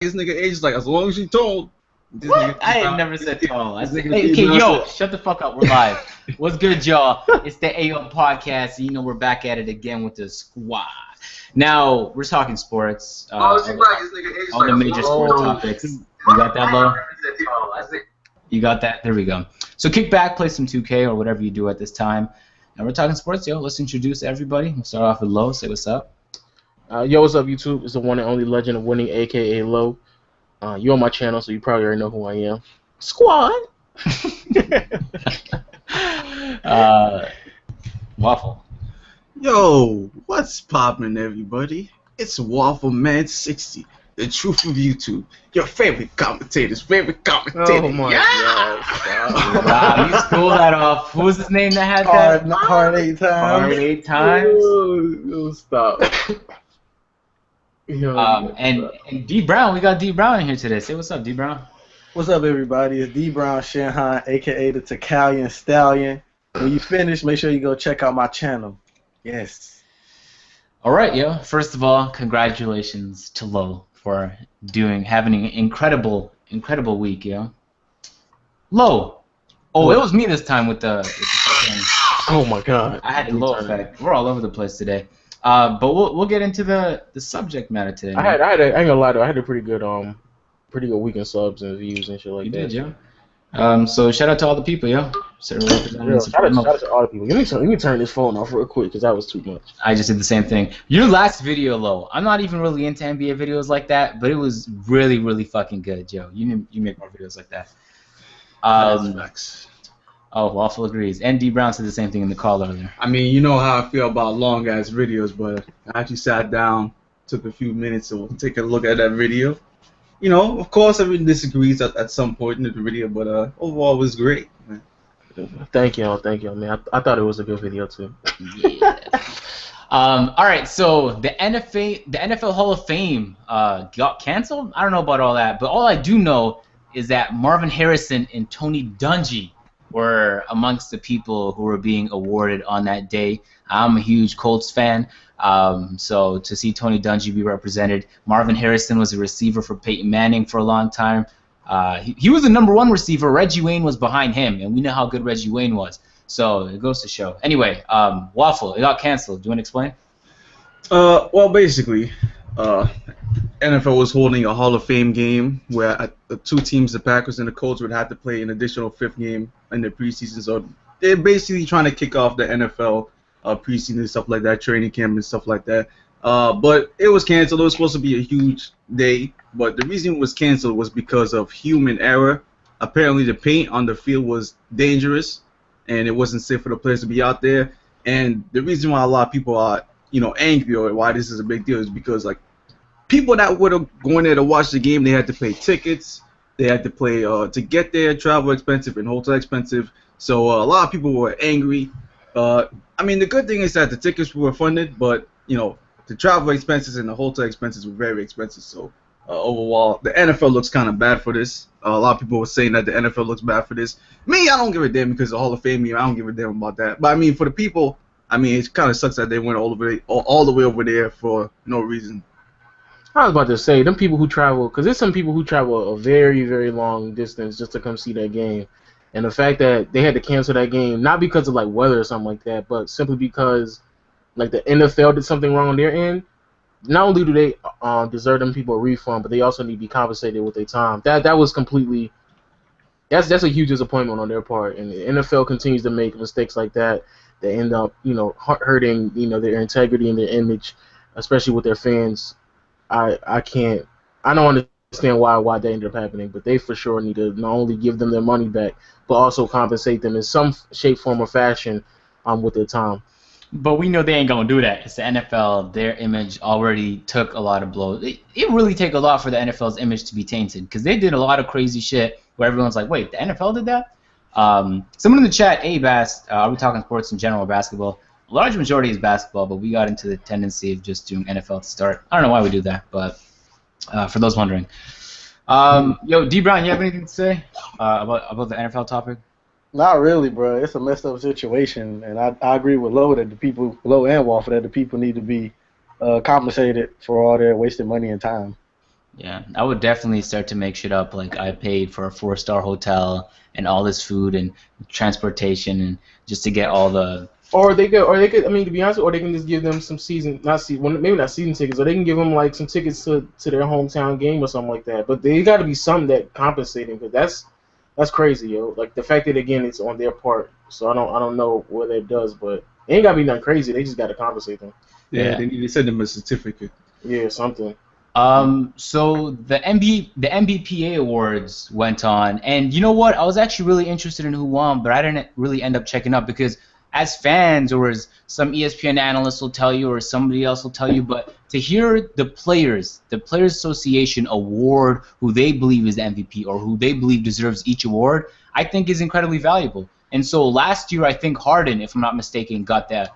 This nigga H like, as long as you told. This What? I ain't never said tall. I said, hey, okay, yo, shut the fuck up. We're live. What's good, y'all? It's the AyoPodcast. You know, we're back at it again with the squad. Now, we're talking sports. All the major sports topics. You got that, Lo? You got that? There we go. So kick back, play some 2K or whatever you do at this time. And we're talking sports, yo. Let's introduce everybody. We'll start off with Lo. Say what's up. Yo, what's up, YouTube? It's the one and only legend of winning, a.k.a. Lo. You're on my channel, so you probably already know who I am. Squad! Waffle. Yo, what's poppin', everybody? It's Waffle Man 60, the truth of YouTube. Your favorite commentator's favorite commentator. Oh my god. Wow, you stole that off. Who was his name that had that? Hard 8 times. Hard 8 times. Yo, stop. And D Brown, we got D Brown in here today. Say what's up, D Brown. What's up, everybody? It's D Brown Shanhan, aka the Tacalian Stallion. When you finish, make sure you go check out my channel. Yes. All right, yo. First of all, congratulations to Lo for having an incredible week, yo. Lo. Oh, it was me this time with the fucking. Oh my god. I had the Lo effect. We're all over the place today. But we'll get into the subject matter today. I ain't gonna lie though, I had a pretty good week in subs and views and shit like that. You did, yo. So shout out to all the people, yo. Shout out to all the people. Let me turn this phone off real quick because that was too much. I just did the same thing. Your last video, Lo, I'm not even really into NBA videos like that, but it was really, really fucking good, yo. You make more videos like that. Oh, Waffle agrees. And D Brown said the same thing in the call earlier. I mean, you know how I feel about long-ass videos, but I actually sat down, took a few minutes to take a look at that video. You know, of course, everyone disagrees at some point in the video, but overall, it was great, man. Thank you, man. I thought it was a good video, too. Yeah. All right, so the NFL Hall of Fame got canceled? I don't know about all that, but all I do know is that Marvin Harrison and Tony Dungy were amongst the people who were being awarded on that day. I'm a huge Colts fan, so to see Tony Dungy be represented. Marvin Harrison was a receiver for Peyton Manning for a long time. He was the #1 receiver. Reggie Wayne was behind him, and we know how good Reggie Wayne was. So it goes to show. Anyway, Waffle, it got canceled. Do you want to explain? Well, basically, NFL was holding a Hall of Fame game where the two teams, the Packers and the Colts, would have to play an additional 5th game in the preseason. So they're basically trying to kick off the NFL preseason and stuff like that, training camp and stuff like that. But it was canceled. It was supposed to be a huge day, but the reason it was canceled was because of human error. Apparently, the paint on the field was dangerous, and it wasn't safe for the players to be out there. And the reason why a lot of people are, angry or why this is a big deal is because, like, people that would have gone there to watch the game, they had to pay tickets, they had to pay to get there, travel expensive and hotel expensive. So a lot of people were angry. I mean, the good thing is that the tickets were funded, but the travel expenses and the hotel expenses were very expensive. So overall, the NFL looks kind of bad for this. A lot of people were saying that the NFL looks bad for this. Me, I don't give a damn because the Hall of Fame, I don't give a damn about that. But I mean, for the people, I mean, it kind of sucks that they went all the way over there for no reason. I was about to say, them people who travel, because there's some people who travel a very, very long distance just to come see that game. And the fact that they had to cancel that game, not because of, like, weather or something like that, but simply because, like, the NFL did something wrong on their end, not only do they deserve them people a refund, but they also need to be compensated with their time. That was completely, that's a huge disappointment on their part. And the NFL continues to make mistakes like that that end up, hurting, their integrity and their image, especially with their fans. I don't understand why that ended up happening, but they for sure need to not only give them their money back, but also compensate them in some shape, form, or fashion with their time. But we know they ain't gonna do that. It's the NFL. Their image already took a lot of blows. It really take a lot for the NFL's image to be tainted because they did a lot of crazy shit where everyone's like, wait, the NFL did that? Someone in the chat, Abe asked, are we talking sports in general or basketball? A large majority is basketball, but we got into the tendency of just doing NFL to start. I don't know why we do that, but for those wondering. Yo, D Brown, you have anything to say about the NFL topic? Not really, bro. It's a messed up situation, and I agree with Lo that Lo and Waffle, that the people need to be compensated for all their wasted money and time. Yeah, I would definitely start to make shit up. Like I paid for a 4-star hotel and all this food and transportation and just to get all the. Or they could. I mean, to be honest, or they can just give them some maybe not season tickets, or they can give them like some tickets to their hometown game or something like that. But they got to be something that compensating because that's crazy, yo. Like the fact that again it's on their part, so I don't know what that does, but it ain't gotta be nothing crazy. They just got to compensate them. Yeah, Yeah. they send them a certificate. Yeah, something. So the NBPA awards went on, and you know what? I was actually really interested in who won, but I didn't really end up checking up because as fans, or as some ESPN analyst will tell you, or somebody else will tell you, but to hear the Players Association award who they believe is the MVP or who they believe deserves each award, I think is incredibly valuable. And so last year, I think Harden, if I'm not mistaken, got the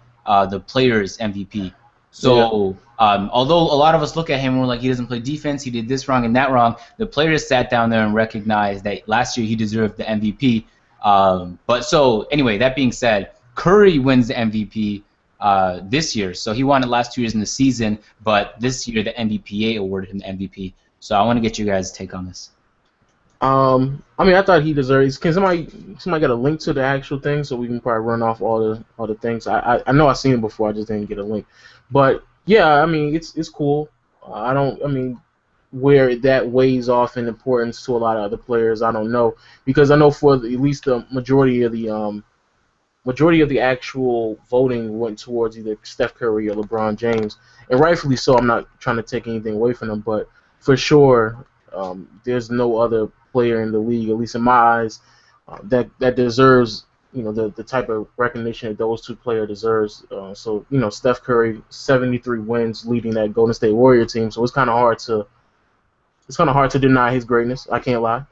Players MVP. So although a lot of us look at him and we're like, he doesn't play defense, he did this wrong and that wrong, the players sat down there and recognized that last year he deserved the MVP. But so anyway, that being said, Curry wins the MVP this year. So he won it last 2 years in the season, but this year the NBPA awarded him the MVP. So I want to get you guys' take on this. I mean, I thought he deserves. Can somebody get a link to the actual thing so we can probably run off all the things? I know I've seen it before. I just didn't get a link. But yeah, I mean, it's cool. I mean, where that weighs off in importance to a lot of other players, I don't know, because I know for at least the majority of the actual voting went towards either Steph Curry or LeBron James, and rightfully so. I'm not trying to take anything away from them, but for sure, there's no other player in the league, at least in my eyes, that deserves the type of recognition that those two players deserves. So Steph Curry, 73 wins, leading that Golden State Warrior team. So it's kind of hard to deny his greatness. I can't lie.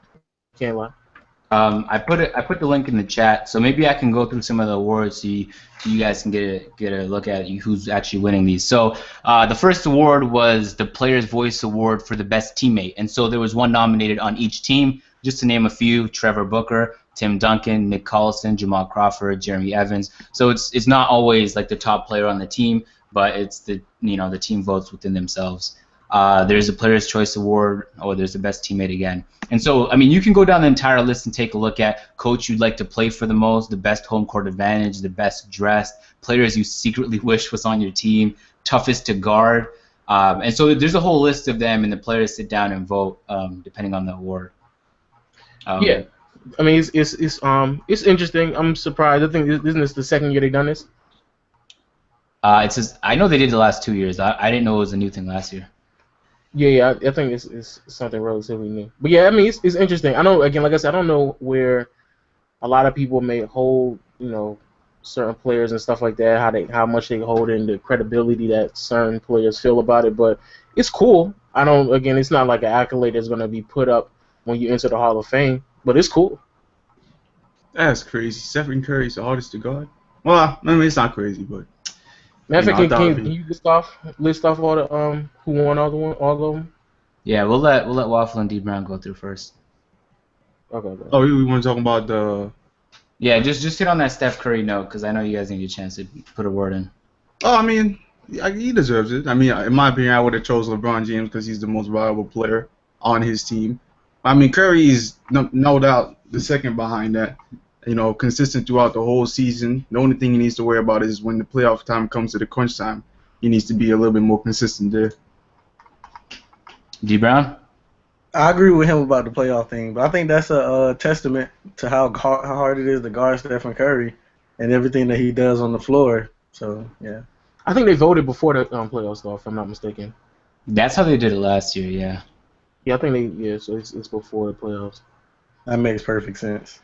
I put the link in the chat, so maybe I can go through some of the awards so you guys can get a look at who's actually winning these. So the first award was the Players' Voice Award for the best teammate, and so there was one nominated on each team. Just to name a few: Trevor Booker, Tim Duncan, Nick Collison, Jamal Crawford, Jeremy Evans. So it's not always like the top player on the team, but it's the team votes within themselves. There's a Players' Choice Award, or there's the best teammate again. And so, I mean, you can go down the entire list and take a look at coach you'd like to play for the most, the best home court advantage, the best dressed, players you secretly wish was on your team, toughest to guard. And so there's a whole list of them, and the players sit down and vote depending on the award. Yeah, I mean, it's interesting. I'm surprised. I think isn't this the second year they've done this? It says I know they did the last 2 years. I didn't know it was a new thing last year. Yeah, I think it's something relatively new. But yeah, I mean, it's interesting. I know, again, like I said, I don't know where a lot of people may hold, certain players and stuff like that, how much they hold in the credibility that certain players feel about it. But it's cool. Again, it's not like an accolade that's going to be put up when you enter the Hall of Fame, but it's cool. That's crazy. Stephen Curry's the hardest to guard. Well, I mean, it's not crazy, but. Matter of fact, can you list off all the who won all of them? Yeah, we'll let Waffle and D Brown go through first. Okay. Oh, we want to talk about the. Yeah, just hit on that Steph Curry note because I know you guys need a chance to put a word in. Oh, I mean, he deserves it. I mean, in my opinion, I would have chose LeBron James because he's the most valuable player on his team. I mean, Curry is no doubt the second behind that. Consistent throughout the whole season. The only thing he needs to worry about is when the playoff time comes to the crunch time, he needs to be a little bit more consistent there. D Brown? I agree with him about the playoff thing, but I think that's a testament to how hard it is to guard Stephen Curry and everything that he does on the floor. So, yeah. I think they voted before the playoffs, though, if I'm not mistaken. That's how they did it last year, yeah. Yeah, I think so it's before the playoffs. That makes perfect sense.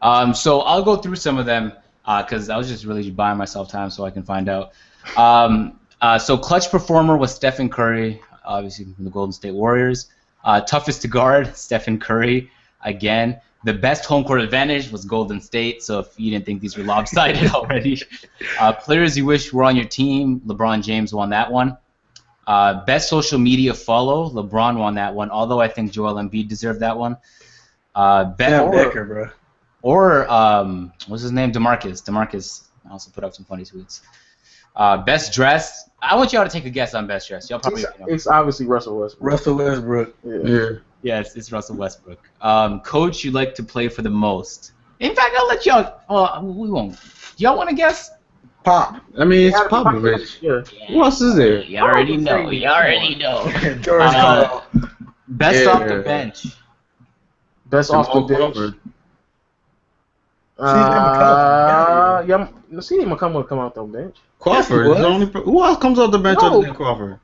So I'll go through some of them because I was just really buying myself time so I can find out. So clutch performer was Stephen Curry, obviously from the Golden State Warriors. Toughest to guard, Stephen Curry, again. The best home court advantage was Golden State, so if you didn't think these were lopsided already. Players you wish were on your team, LeBron James won that one. Best social media follow, LeBron won that one, although I think Joel Embiid deserved that one. Becker, bro. Or what's his name? DeMarcus. DeMarcus also put up some funny tweets. Best dressed. I want y'all to take a guess on best dressed. Y'all probably know. It's obviously Russell Westbrook. Russell Westbrook. Yeah. Yeah, it's Russell Westbrook. Coach you like to play for the most. In fact, I'll let y'all. Well, we won't. Do y'all want to guess? Pop. I mean, it's Popovich. Yeah. Who else is there? You already know. You already know. George Karl. Best off the bench. Best off the bench. CJ McCollum would come off the bench. Crawford. Yes, is the only who else comes off the bench other than Crawford?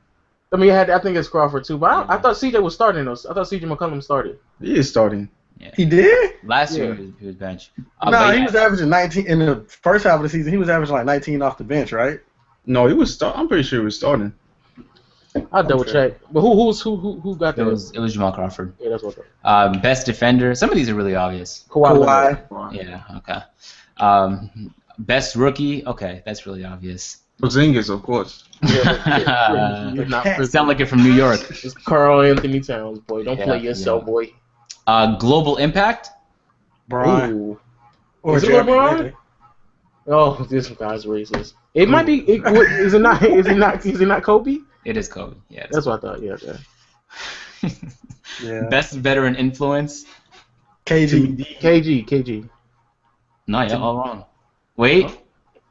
I mean, I think it's Crawford too, but I thought CJ was starting those. I thought CJ McCollum started. He is starting. Yeah. He did? Last year he was bench. No, he was averaging 19 in the first half of the season. He was averaging like 19 off the bench, right? No, he was I'm pretty sure he was starting. I'll double check. But who got that? It was Jamal Crawford. Yeah, that's what. Best defender. Some of these are really obvious. Kawhi. Yeah. Okay. Best rookie. Okay, that's really obvious. Porzingis, of course. Sound like it from New York. It's Carl Anthony Towns, boy. Don't play yourself, boy. Global impact. Brian. Or is it LeBron? Oh, this guy's racist. It might be. Is it not? Is it not Kobe? It is Kobe. Yeah. That's what I thought. Yeah. Yeah. Best veteran influence. KG. No, you're all wrong. Wait.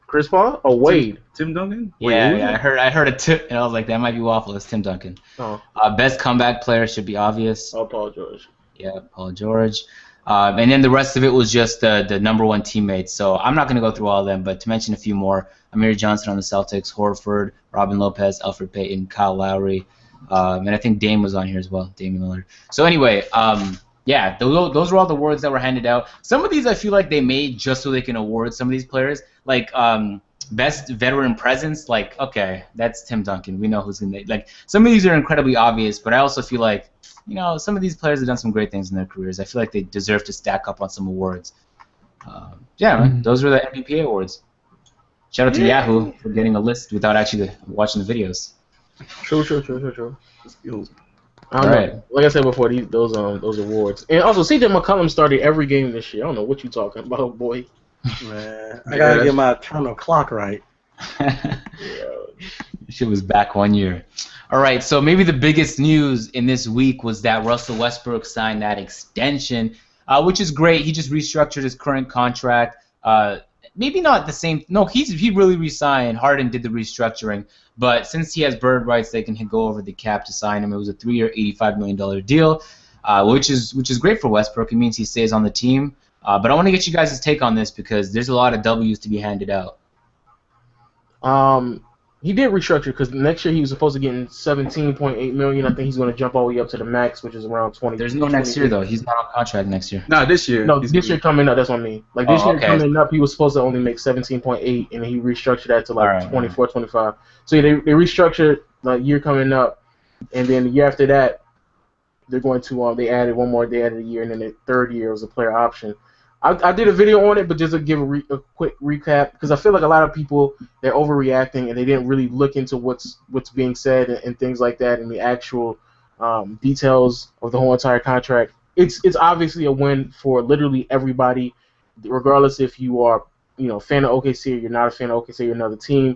Chris Paul or Wade? Tim Duncan? Yeah. I heard a tip, and I was like, that might be waffle. It's Tim Duncan. Oh. Best comeback player should be obvious. Oh, Paul George. Yeah, Paul George. And then the rest of it was just the number one teammates. So I'm not going to go through all of them, but to mention a few more, Amir Johnson on the Celtics, Horford, Robin Lopez, Alfred Payton, Kyle Lowry, and I think Dame was on here as well, Damian Lillard. So anyway, yeah, those were all the awards that were handed out. Some of these I feel like they made just so they can award some of these players. Like best veteran presence, like, okay, that's Tim Duncan. We know who's going to – like, some of these are incredibly obvious, but I also feel like, you know, some of these players have done some great things in their careers. I feel like they deserve to stack up on some awards. Yeah, man, those were the NBPA awards. Shout out to Yahoo for getting a list without actually watching the videos. True. All right. Like I said before, those awards. And also, CJ McCollum started every game this year. I don't know what you talking about, boy. Man, I gotta get my eternal clock right. Shit was back 1 year. All right, so maybe the biggest news in this week was that Russell Westbrook signed that extension, which is great. He just restructured his current contract. Maybe not the same. No, he really re-signed. Harden did the restructuring, but since he has bird rights, they can go over the cap to sign him. It was a 3-year, $85 million deal, which is great for Westbrook. It means he stays on the team. But I want to get you guys' take on this because there's a lot of W's to be handed out. He did restructure because next year he was supposed to get $17.8 million. I think he's going to jump all the way up to the max, which is around 20. There's no next year though. He's not on contract next year. No, this year. No, this year coming up. That's what I mean. Like this year coming up, he was supposed to only make 17.8, and he restructured that to like 24, 25. So they restructured the year coming up, and then the year after that, they're going to they added one more. They added a year, and then the third year was a player option. I did a video on it, but just to give a quick recap, because I feel like a lot of people, they're overreacting and they didn't really look into what's being said and things like that and the actual details of the whole entire contract. It's obviously a win for literally everybody, regardless if you are a fan of OKC or you're not a fan of OKC, you're another team.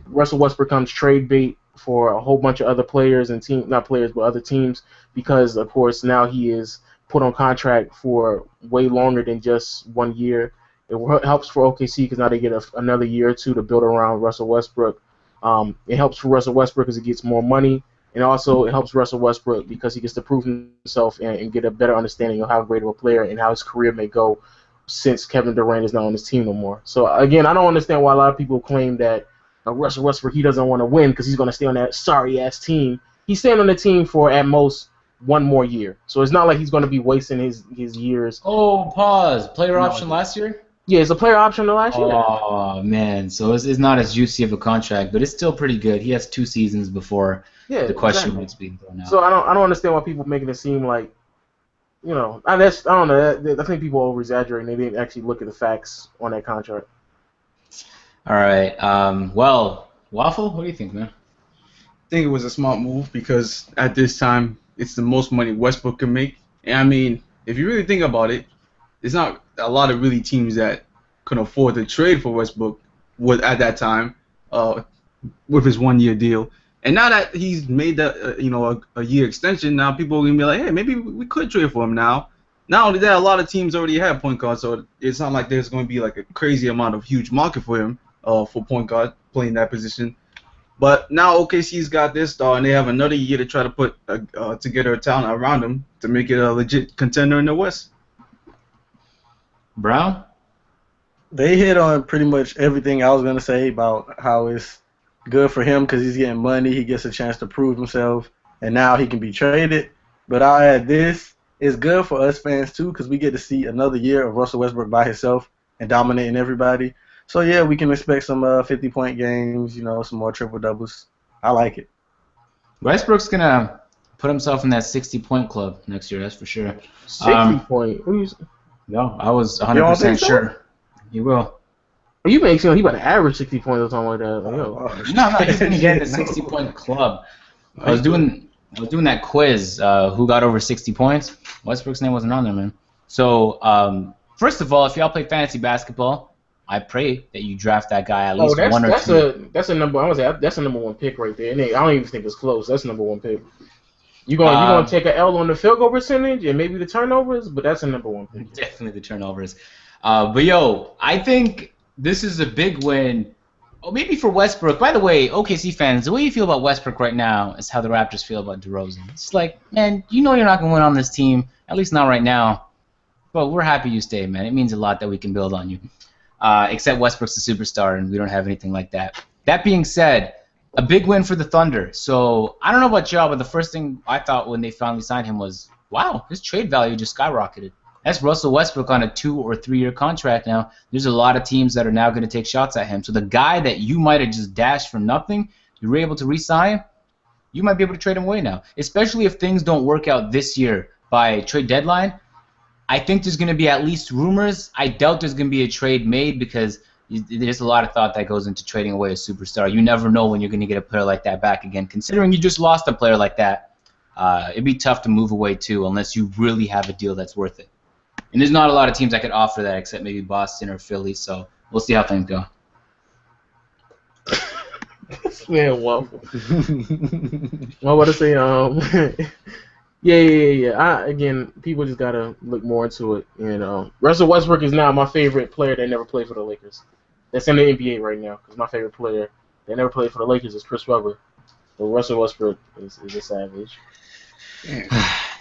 Russell Westbrook becomes trade bait for a whole bunch of other players and other teams, because of course now he is put on contract for way longer than just 1 year. It helps for OKC because now they get another year or two to build around Russell Westbrook. It helps for Russell Westbrook because he gets more money, and also it helps Russell Westbrook because he gets to prove himself and get a better understanding of how great of a player and how his career may go since Kevin Durant is not on his team no more. So again, I don't understand why a lot of people claim that Russell Westbrook, he doesn't want to win because he's going to stay on that sorry-ass team. He's staying on the team for at most 1 more year. So it's not like he's going to be wasting his years. Oh, pause. Player option last year? Yeah, it's a player option last year. Oh, man. So it's not as juicy of a contract, but it's still pretty good. He has 2 seasons before the question marks being thrown out. So I don't understand why people making it seem like, I don't know. I think people over-exaggerate and they didn't actually look at the facts on that contract. All right. Well, Waffle, what do you think, man? I think it was a smart move because at this time, it's the most money Westbrook can make. And I mean, if you really think about it, there's not a lot of really teams that can afford to trade for Westbrook at that time with his 1-year deal. And now that he's made that a year extension, now people are gonna be like, hey, maybe we could trade for him now. Not only that, a lot of teams already have point guards, so it's not like there's going to be like a crazy amount of huge market for him for point guard playing that position. But now OKC's got this star, and they have another year to try to put together a talent around him to make it a legit contender in the West. Brown? They hit on pretty much everything I was going to say about how it's good for him because he's getting money, he gets a chance to prove himself, and now he can be traded. But I'll add this. It's good for us fans, too, because we get to see another year of Russell Westbrook by himself and dominating everybody. So, yeah, we can expect some 50-point games, some more triple-doubles. I like it. Westbrook's going to put himself in that 60-point club next year, that's for sure. 60-point? No, I was 100% sure. He will. You make sure he about to average 60 points or something like that. No, he's going to get in the 60-point club. I was doing that quiz, who got over 60 points. Westbrook's name wasn't on there, man. So, first of all, if y'all play fantasy basketball, I pray that you draft that guy at least one or two. That's a number. I was say that's a number 1 pick right there. And I don't even think it's close. That's number 1 pick. You're gonna take an L on the field goal percentage and maybe the turnovers, but that's a number 1 pick. Definitely the turnovers. But yo, I think this is a big win. Oh, maybe for Westbrook. By the way, OKC fans, the way you feel about Westbrook right now is how the Raptors feel about DeRozan. It's like, man, you're not going to win on this team, at least not right now. But we're happy you stay, man. It means a lot that we can build on you. Except Westbrook's a superstar, and we don't have anything like that. That being said, a big win for the Thunder. So I don't know about y'all, but the first thing I thought when they finally signed him was, wow, his trade value just skyrocketed. That's Russell Westbrook on a 2 or 3 year contract now. There's a lot of teams that are now going to take shots at him. So the guy that you might have just dashed for nothing, you were able to re-sign, you might be able to trade him away now. Especially if things don't work out this year by trade deadline. I think there's going to be at least rumors. I doubt there's going to be a trade made because there's a lot of thought that goes into trading away a superstar. You never know when you're going to get a player like that back again. Considering you just lost a player like that, it'd be tough to move away too unless you really have a deal that's worth it. And there's not a lot of teams that could offer that except maybe Boston or Philly, so we'll see how things go. Man, waffle. What would I say? Yeah. Again, people just gotta look more into it. Russell Westbrook is now my favorite player that never played for the Lakers. That's in the NBA right now. Because my favorite player that never played for the Lakers is Chris Webber. But Russell Westbrook is a savage.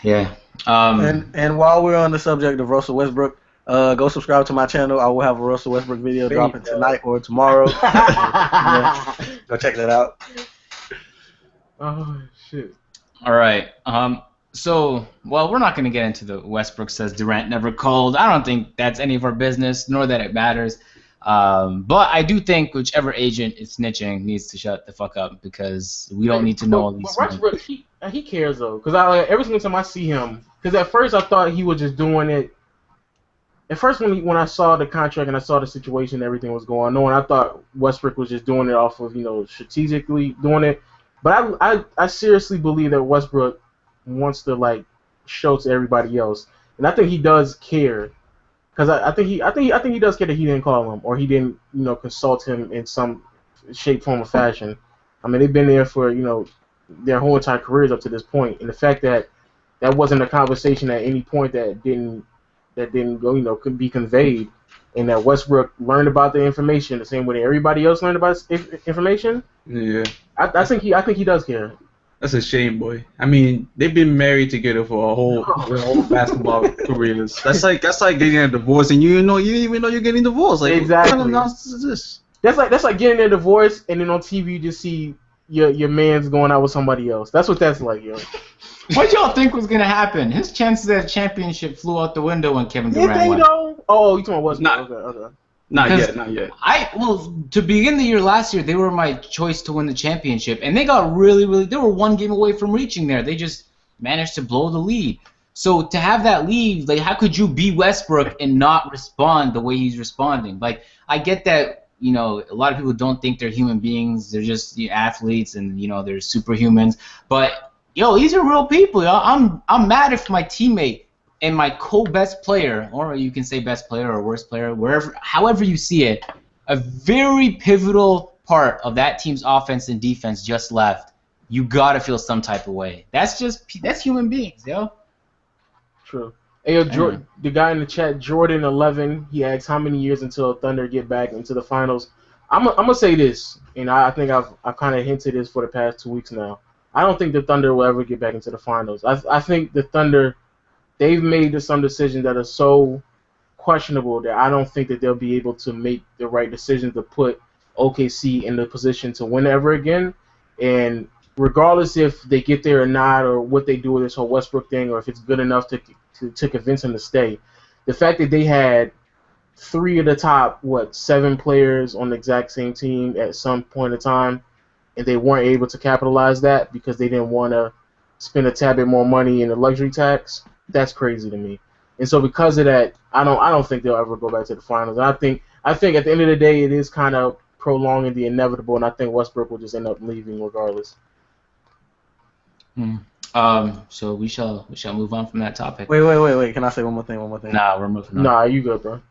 Yeah. And while we're on the subject of Russell Westbrook, go subscribe to my channel. I will have a Russell Westbrook video dropping tonight or tomorrow. Go check that out. Oh shit. All right. So, we're not going to get into the Westbrook says Durant never called. I don't think that's any of our business, nor that it matters. But I do think whichever agent is snitching needs to shut the fuck up because we don't need to know all these things. Westbrook, he cares though, because every single time I see him, because at first I thought he was just doing it. At first, when I saw the contract and I saw the situation, everything was going on, I thought Westbrook was just doing it off of strategically doing it. But I seriously believe that Westbrook wants to show to everybody else, and I think he does care. Because I think he does care that he didn't call him or he didn't consult him in some shape, form, or fashion. I mean, they've been there for their whole entire careers up to this point, and the fact that wasn't a conversation at any point that didn't go could be conveyed, and that Westbrook learned about the information the same way that everybody else learned about information. Yeah, I think he does care. That's a shame, boy. I mean, they've been married together for their whole basketball careers. That's like getting a divorce and you didn't even know you're getting divorced. Like, exactly. What kind of nonsense is this? That's like getting a divorce and then on TV you just see your man's going out with somebody else. That's what that's like, yo. What y'all think was gonna happen? His chances at a championship flew out the window when Kevin Durant won. Oh, you talking about Westbrook? Okay. Not yet. To begin the year last year, they were my choice to win the championship, and they got really, they were one game away from reaching there. They just managed to blow the lead. So to have that lead, how could you be Westbrook and not respond the way he's responding? I get that, a lot of people don't think they're human beings. They're just athletes, and they're superhumans. But these are real people. I'm mad if my teammate and my co-best player, or you can say best player or worst player, however you see it, a very pivotal part of that team's offense and defense just left, you gotta feel some type of way. That's human beings, yo. True. Hey, yo, Jordan, the guy in the chat, Jordan11, he asks how many years until Thunder get back into the finals. I'm gonna say this, and I think I've kind of hinted this for the past 2 weeks now. I don't think the Thunder will ever get back into the finals. I think the Thunder, they've made some decisions that are so questionable that I don't think that they'll be able to make the right decision to put OKC in the position to win ever again. And regardless if they get there or not, or what they do with this whole Westbrook thing, or if it's good enough to convince him to stay, the fact that they had 3 of the top 7 players on the exact same team at some point in time, and they weren't able to capitalize that because they didn't want to spend a tad bit more money in the luxury tax, that's crazy to me. And so because of that, I don't think they'll ever go back to the finals. And I think at the end of the day, it is kind of prolonging the inevitable, and I think Westbrook will just end up leaving regardless. So we shall move on from that topic. Wait. Can I say one more thing? Nah, we're moving on. Nah, you good, bro.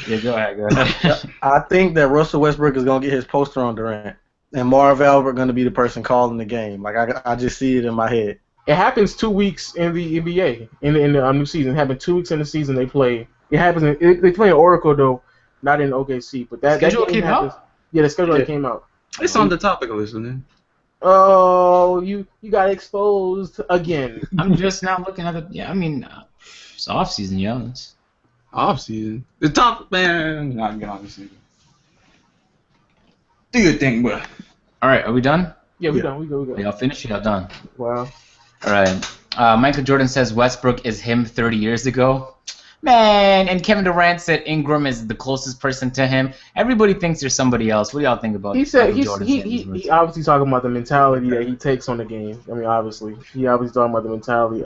Yeah, go ahead. I think that Russell Westbrook is gonna get his poster on Durant, and Marv Albert gonna be the person calling the game. Like I just see it in my head. It happens 2 weeks in the NBA in the new season. It happened 2 weeks in the season they play. It happens. They play in Oracle though, not in OKC. But that schedule game came out. Yeah, the schedule came out. It's on the topic list, isn't it? Oh, you got exposed again. I'm just now looking at it. Yeah, I mean, it's off season, yo. Off season. The top man. I can get on this thing. Do your thing, bro. All right, are we done? Yeah, we done. We go. Y'all finished? Y'all done? Wow. All right. Michael Jordan says Westbrook is him 30 years ago. Man, and Kevin Durant said Ingram is the closest person to him. Everybody thinks there's somebody else. What do y'all think about? He said he obviously talking about the mentality that he takes on the game. I mean, obviously he obviously talking about the mentality.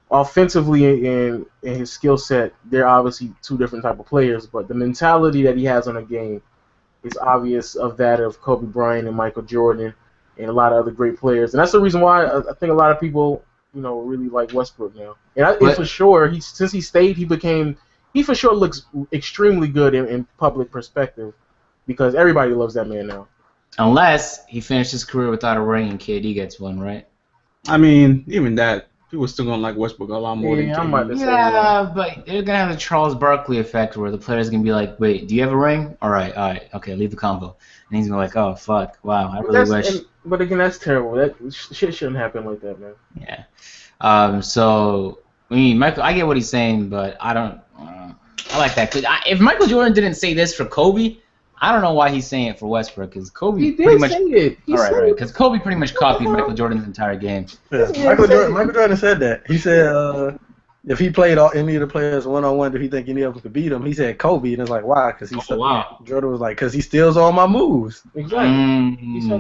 Offensively in his skill set, they're obviously 2 different type of players, but the mentality that he has on the game is obvious of that of Kobe Bryant and Michael Jordan and a lot of other great players, and that's the reason why I think a lot of people, really like Westbrook now. And for sure, since he stayed, he for sure looks extremely good in public perspective because everybody loves that man now. Unless he finished his career without a ring and KD gets one, right? I mean, even that, people are still gonna like Westbrook a lot more than KD. I'm about to say that. But they're gonna have the Charles Barkley effect where the player's gonna be like, "Wait, do you have a ring? All right, okay, leave the convo." And he's gonna be like, "Oh fuck, wow, I really wish." But again, that's terrible. That shit shouldn't happen like that, man. Yeah. So I mean, Michael, I get what he's saying, but I don't. I like that. If Michael Jordan didn't say this for Kobe, I don't know why he's saying it for Westbrook, because Kobe he pretty much. Say it. He all right, said right. it. Because Kobe pretty much copied Michael Jordan's entire game. Yeah. Michael Jordan said that. He said if he played any of the players one-on-one, did he think any of them could beat him? He said Kobe, and it's like, why? Because Jordan was like, because he steals all my moves. Exactly.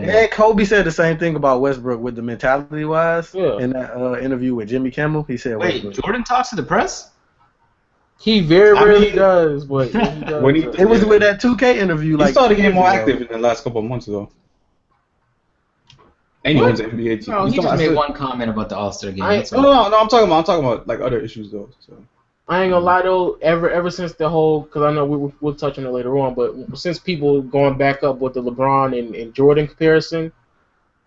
And Kobe said the same thing about Westbrook with the mentality-wise. Yeah. In that interview with Jimmy Kimmel, he said, wait, Westbrook. Jordan talks to the press? He very rarely does, but he does. It was with that 2K interview. He started getting more active in the last couple of months ago. And he owns the NBA team. No, he just made one comment about the All-Star game. No, I'm talking about like other issues though. So. I ain't gonna lie though. Ever since the whole, because I know we'll touch on it later on, but since people going back up with the LeBron and Jordan comparison,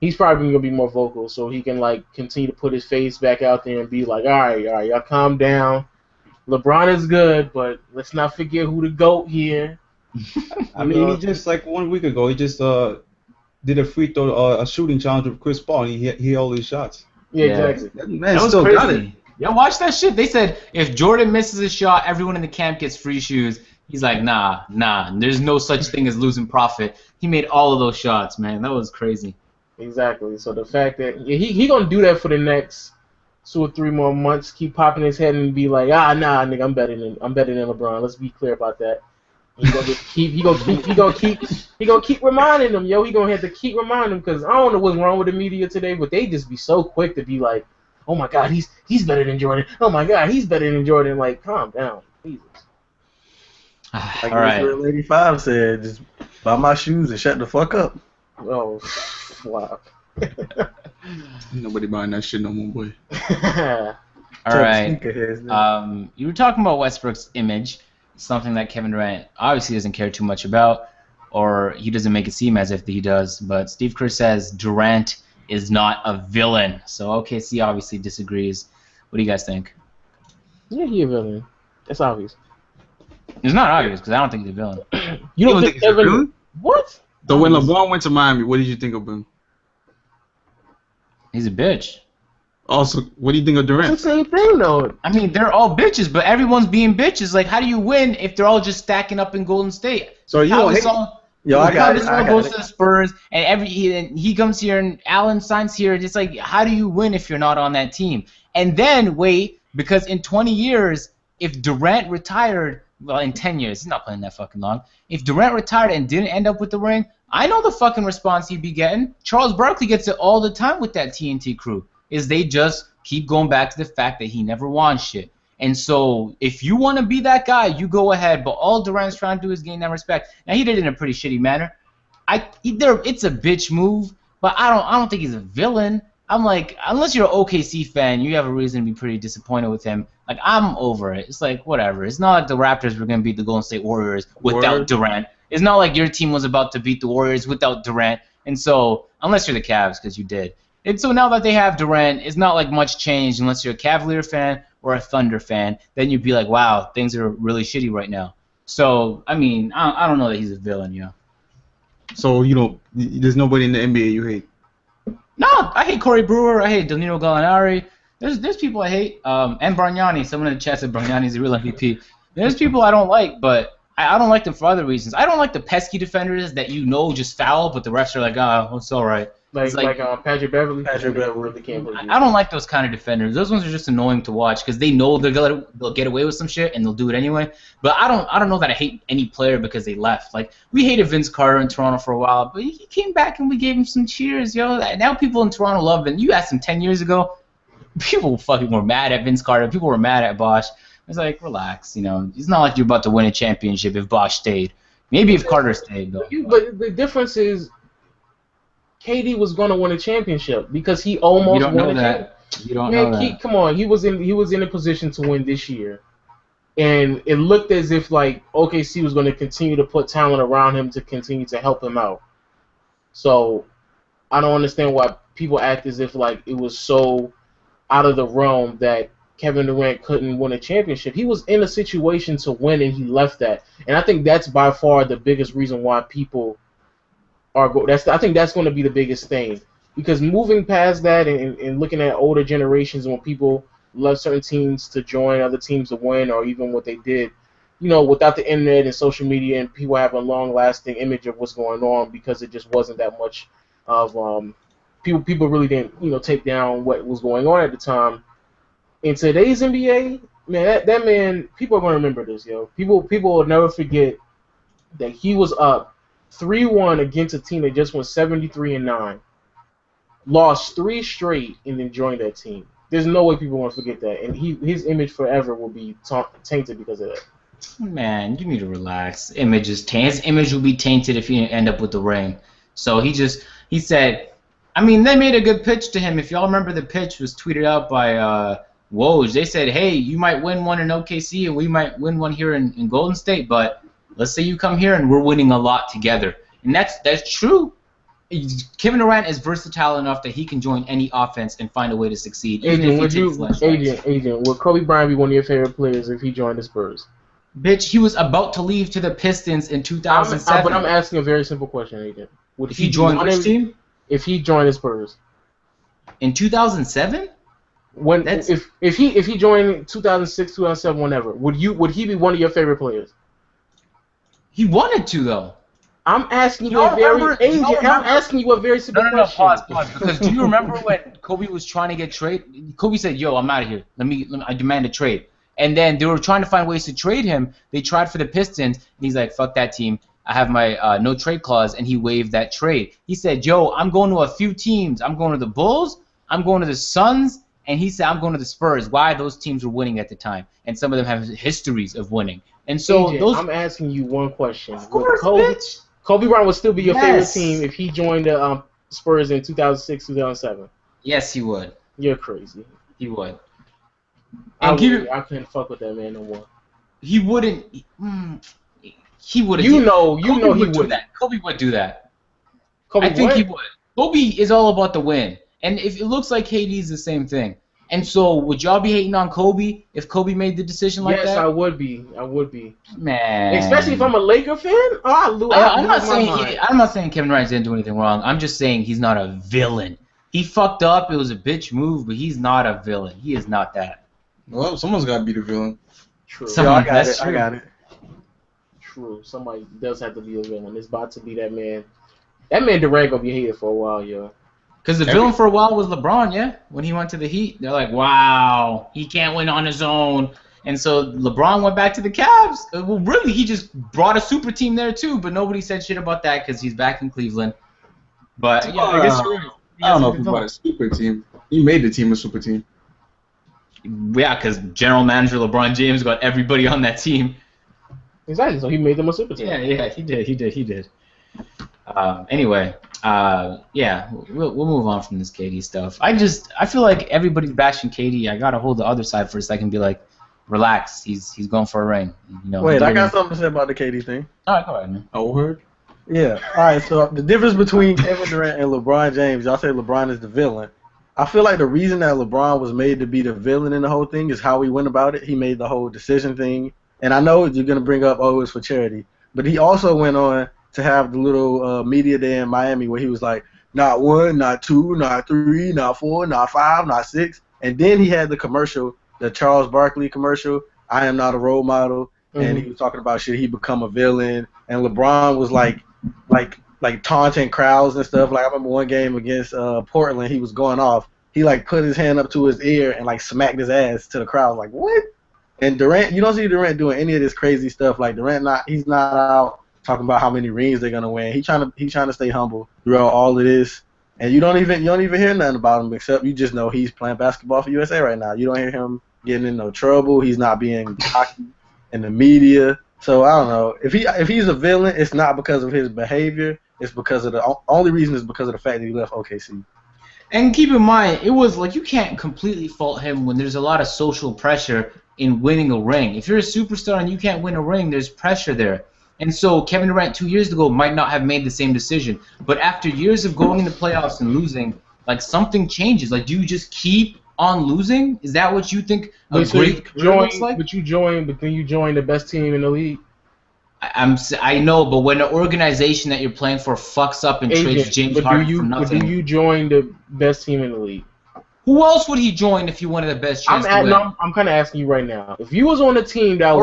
he's probably gonna be more vocal, so he can like continue to put his face back out there and be like, all right, y'all calm down. LeBron is good, but let's not forget who the GOAT here. I mean, he just like 1 week ago, he just did a free throw, a shooting challenge with Chris Paul, and he hit all these shots. Yeah, exactly. That man still crazy. Got it. Yeah, watch that shit. They said if Jordan misses a shot, everyone in the camp gets free shoes. He's like, nah. There's no such thing as losing profit. He made all of those shots, man. That was crazy. Exactly. So the fact that he gonna do that for the next 2 or 3 more months, keep popping his head and be like, nah, nigga, I'm better than LeBron. Let's be clear about that. He gonna keep reminding them, yo. He gonna have to keep reminding them, because I don't know what's wrong with the media today, but they just be so quick to be like, oh my God, he's better than Jordan. Oh my God, he's better than Jordan. Like, calm down, Jesus. Like all right. Mr. Lady 5 said, just buy my shoes and shut the fuck up. Oh, wow. Nobody buying that shit no more, boy. All right. You were talking about Westbrook's image. something that Kevin Durant obviously doesn't care too much about, or he doesn't make it seem as if he does. But Steve Kerr says Durant is not a villain. So OKC obviously disagrees. What do you guys think? Yeah, he a villain. That's obvious. It's not obvious because I don't think he's a villain. You don't think he's a Kevin? villain? What? So when LeBron went to Miami, what did you think of him? He's a bitch. Also, what do you think of Durant? It's the same thing though. I mean, they're all bitches, but everyone's being bitches. Like, how do you win if they're all just stacking up in Golden State? So you don't hate. Yo, I got it. Goes to the Spurs, and he comes here, and Allen signs here. It's like, how do you win if you're not on that team? And then wait, because in 20 years, if Durant retired, well, in 10 years, he's not playing that fucking long. If Durant retired and didn't end up with the ring, I know the fucking response he'd be getting. Charles Barkley gets it all the time with that TNT crew. Is they just keep going back to the fact that he never won shit. And so if you want to be that guy, you go ahead. But all Durant's trying to do is gain that respect. Now he did it in a pretty shitty manner. It's a bitch move, but I don't think he's a villain. I'm like, unless you're an OKC fan, you have a reason to be pretty disappointed with him. Like, I'm over it. It's like, whatever. It's not like the Raptors were going to beat the Golden State Warriors without Durant. It's not like your team was about to beat the Warriors without Durant. And so, unless you're the Cavs, because you did. And so now that they have Durant, it's not like much changed unless you're a Cavalier fan or a Thunder fan. Then you'd be like, wow, things are really shitty right now. So, I mean, I don't know that he's a villain, yeah. So, there's nobody in the NBA you hate? No, I hate Corey Brewer. I hate Danilo Gallinari. There's people I hate. And Bargnani. Someone in the chat said Bargnani's a real MVP. There's people I don't like, but I don't like them for other reasons. I don't like the pesky defenders that just foul, but the refs are like, oh, it's all right. Like Patrick Beverly. Patrick Beverly really can't believe. I don't like those kind of defenders. Those ones are just annoying to watch because they know they'll get away with some shit and they'll do it anyway. But I don't know that I hate any player because they left. Like, we hated Vince Carter in Toronto for a while, but he came back and we gave him some cheers, yo. Now people in Toronto love him. You asked him 10 years ago, people fucking were mad at Vince Carter. People were mad at Bosch. It's like, relax, It's not like you're about to win a championship if Bosch stayed. Maybe if Carter stayed, though. But the difference is, KD was going to win a championship because he almost won a championship. You don't know that. Come on, he was in a position to win this year, and it looked as if like OKC was going to continue to put talent around him to continue to help him out. So I don't understand why people act as if like it was so out of the realm that Kevin Durant couldn't win a championship. He was in a situation to win, and he left that. And I think that's by far the biggest reason why people I think that's going to be the biggest thing, because moving past that and looking at older generations when people love certain teams to join other teams to win, or even what they did, without the internet and social media, and people have a long-lasting image of what's going on because it just wasn't that much of people really didn't take down what was going on at the time. In today's NBA, man, that man, people are going to remember this, yo. People will never forget that he was up 3-1 against a team that just went 73-9, lost 3 straight, and then joined that team. There's no way people want to forget that, and his image forever will be tainted because of that. Man, you need to relax. His image will be tainted if he end up with the ring. So he said, I mean, they made a good pitch to him. If y'all remember, the pitch was tweeted out by Woj. They said, hey, you might win one in OKC and we might win one here in Golden State, but let's say you come here and we're winning a lot together. And that's true. Kevin Durant is versatile enough that he can join any offense and find a way to succeed. Agent, would Kobe Bryant be one of your favorite players if he joined the Spurs? Bitch, he was about to leave to the Pistons in 2007. But I'm asking a very simple question, Agent. Would he join which team? If he joined the Spurs. In 2007? If he joined 2006, 2007, whenever, would he be one of your favorite players? He wanted to, though. I'm asking you a very simple question. No, pause. Because do you remember when Kobe was trying to get traded? Kobe said, "Yo, I'm out of here. I demand a trade." And then they were trying to find ways to trade him. They tried for the Pistons, and he's like, "Fuck that team. I have my no trade clause," and he waived that trade. He said, "Yo, I'm going to a few teams. I'm going to the Bulls. I'm going to the Suns." And he said, I'm going to the Spurs. Why? Those teams were winning at the time. And some of them have histories of winning. And so AJ, I'm asking you one question. Of course, bitch. Kobe Bryant would still be your favorite team if he joined the Spurs in 2006, 2007. Yes, he would. You're crazy. He would. I couldn't fuck with that man no more. he wouldn't. He would. You know he do wouldn't. that. Kobe would do that. Kobe, I think what? he would. Kobe is all about the win, and if it looks like KD's the same thing. And so, would y'all be hating on Kobe if Kobe made the decision like that? Yes, I would be. I would be. Man. Especially if I'm a Laker fan. I'm not saying Kevin Durant didn't do anything wrong. I'm just saying he's not a villain. He fucked up. It was a bitch move, but he's not a villain. He is not that. Well, someone's got to be the villain. True. I got it. True. Somebody does have to be a villain. It's about to be that man. That man Durant gonna be hated for a while, yo. Because the villain for a while was LeBron, yeah? When he went to the Heat, they're like, wow, he can't win on his own. And so LeBron went back to the Cavs. Well, really, he just brought a super team there, too, but nobody said shit about that because he's back in Cleveland. But, yeah, I guess you're right. I don't know if he brought a super team. He made the team a super team. Yeah, because general manager LeBron James got everybody on that team. Exactly, so he made them a super team. Yeah, he did. Anyway, yeah, we'll move on from this KD stuff. I feel like everybody's bashing KD. I gotta hold the other side for a second and be like, relax, he's going for a ring. You know. Wait, I got something to say about the KD thing. All right, go ahead, man. Overheard? Yeah. All right. So the difference between Kevin Durant and LeBron James, y'all say LeBron is the villain. I feel like the reason that LeBron was made to be the villain in the whole thing is how he went about it. He made the whole decision thing. And I know you're going to bring up, it's for charity. But he also went on to have the little media day in Miami where he was like, not 1, not 2, not 3, not 4, not 5, not 6. And then he had the commercial, the Charles Barkley commercial, I am not a role model. Mm-hmm. And he was talking about should he become a villain. And LeBron was like taunting crowds and stuff. Like I remember one game against Portland, he was going off. He like put his hand up to his ear and like smacked his ass to the crowd. Like what? And Durant, you don't see Durant doing any of this crazy stuff. Like Durant, he's not out talking about how many rings they're gonna win. He's trying to stay humble throughout all of this. And you don't even hear nothing about him except you just know he's playing basketball for USA right now. You don't hear him getting in no trouble. He's not being cocky in the media. So I don't know if he's a villain. It's not because of his behavior. It's because of the only reason is because of the fact that he left OKC. And keep in mind, it was like you can't completely fault him when there's a lot of social pressure in winning a ring. If you're a superstar and you can't win a ring, there's pressure there. And so Kevin Durant 2 years ago might not have made the same decision. But after years of going in the playoffs and losing, like something changes. Like, do you just keep on losing? Is that what you think a great career looks like? But then you join the best team in the league. I know, but when an organization that you're playing for fucks up and trades James Harden for nothing. But do you join the best team in the league? Who else would he join if he wanted the best chance to win? I'm kind of asking you right now. If you was on a team that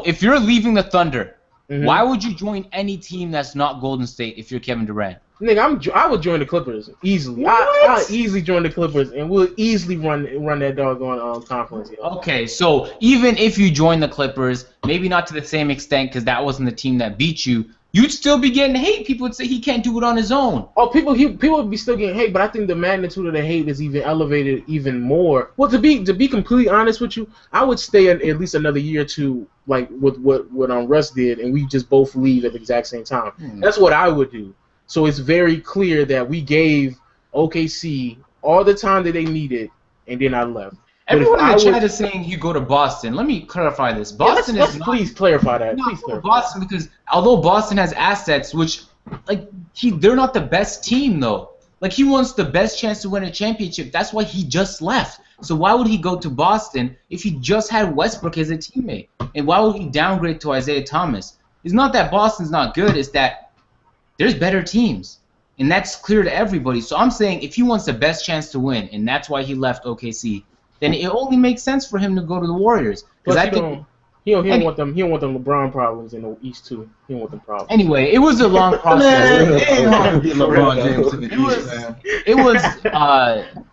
if you're leaving the Thunder, why would you join any team that's not Golden State if you're Kevin Durant? Nigga, I would join the Clippers easily. I'll easily join the Clippers, and we'll easily run that doggone conference. Yo. Okay, so even if you join the Clippers, maybe not to the same extent because that wasn't the team that beat you, you'd still be getting hate. People would say he can't do it on his own. Oh, people would be still getting hate, but I think the magnitude of the hate is even elevated even more. Well, to be completely honest with you, I would stay at least another year or two, like with what Russ did, and we just both leave at the exact same time. That's what I would do. So it's very clear that we gave OKC all the time that they needed, and then I left. Everyone in the chat is saying you go to Boston. Let me clarify this. Boston is not. Please clarify that. Please clarify Boston because although Boston has assets, which they're not the best team though. Like he wants the best chance to win a championship. That's why he just left. So why would he go to Boston if he just had Westbrook as a teammate? And why would he downgrade to Isaiah Thomas? It's not that Boston's not good. It's that there's better teams, and that's clear to everybody. So I'm saying if he wants the best chance to win, and that's why he left OKC, then it only makes sense for him to go to the Warriors. Because I think he don't want them LeBron problems in the East too. He don't want them problems. Anyway, it was a long process.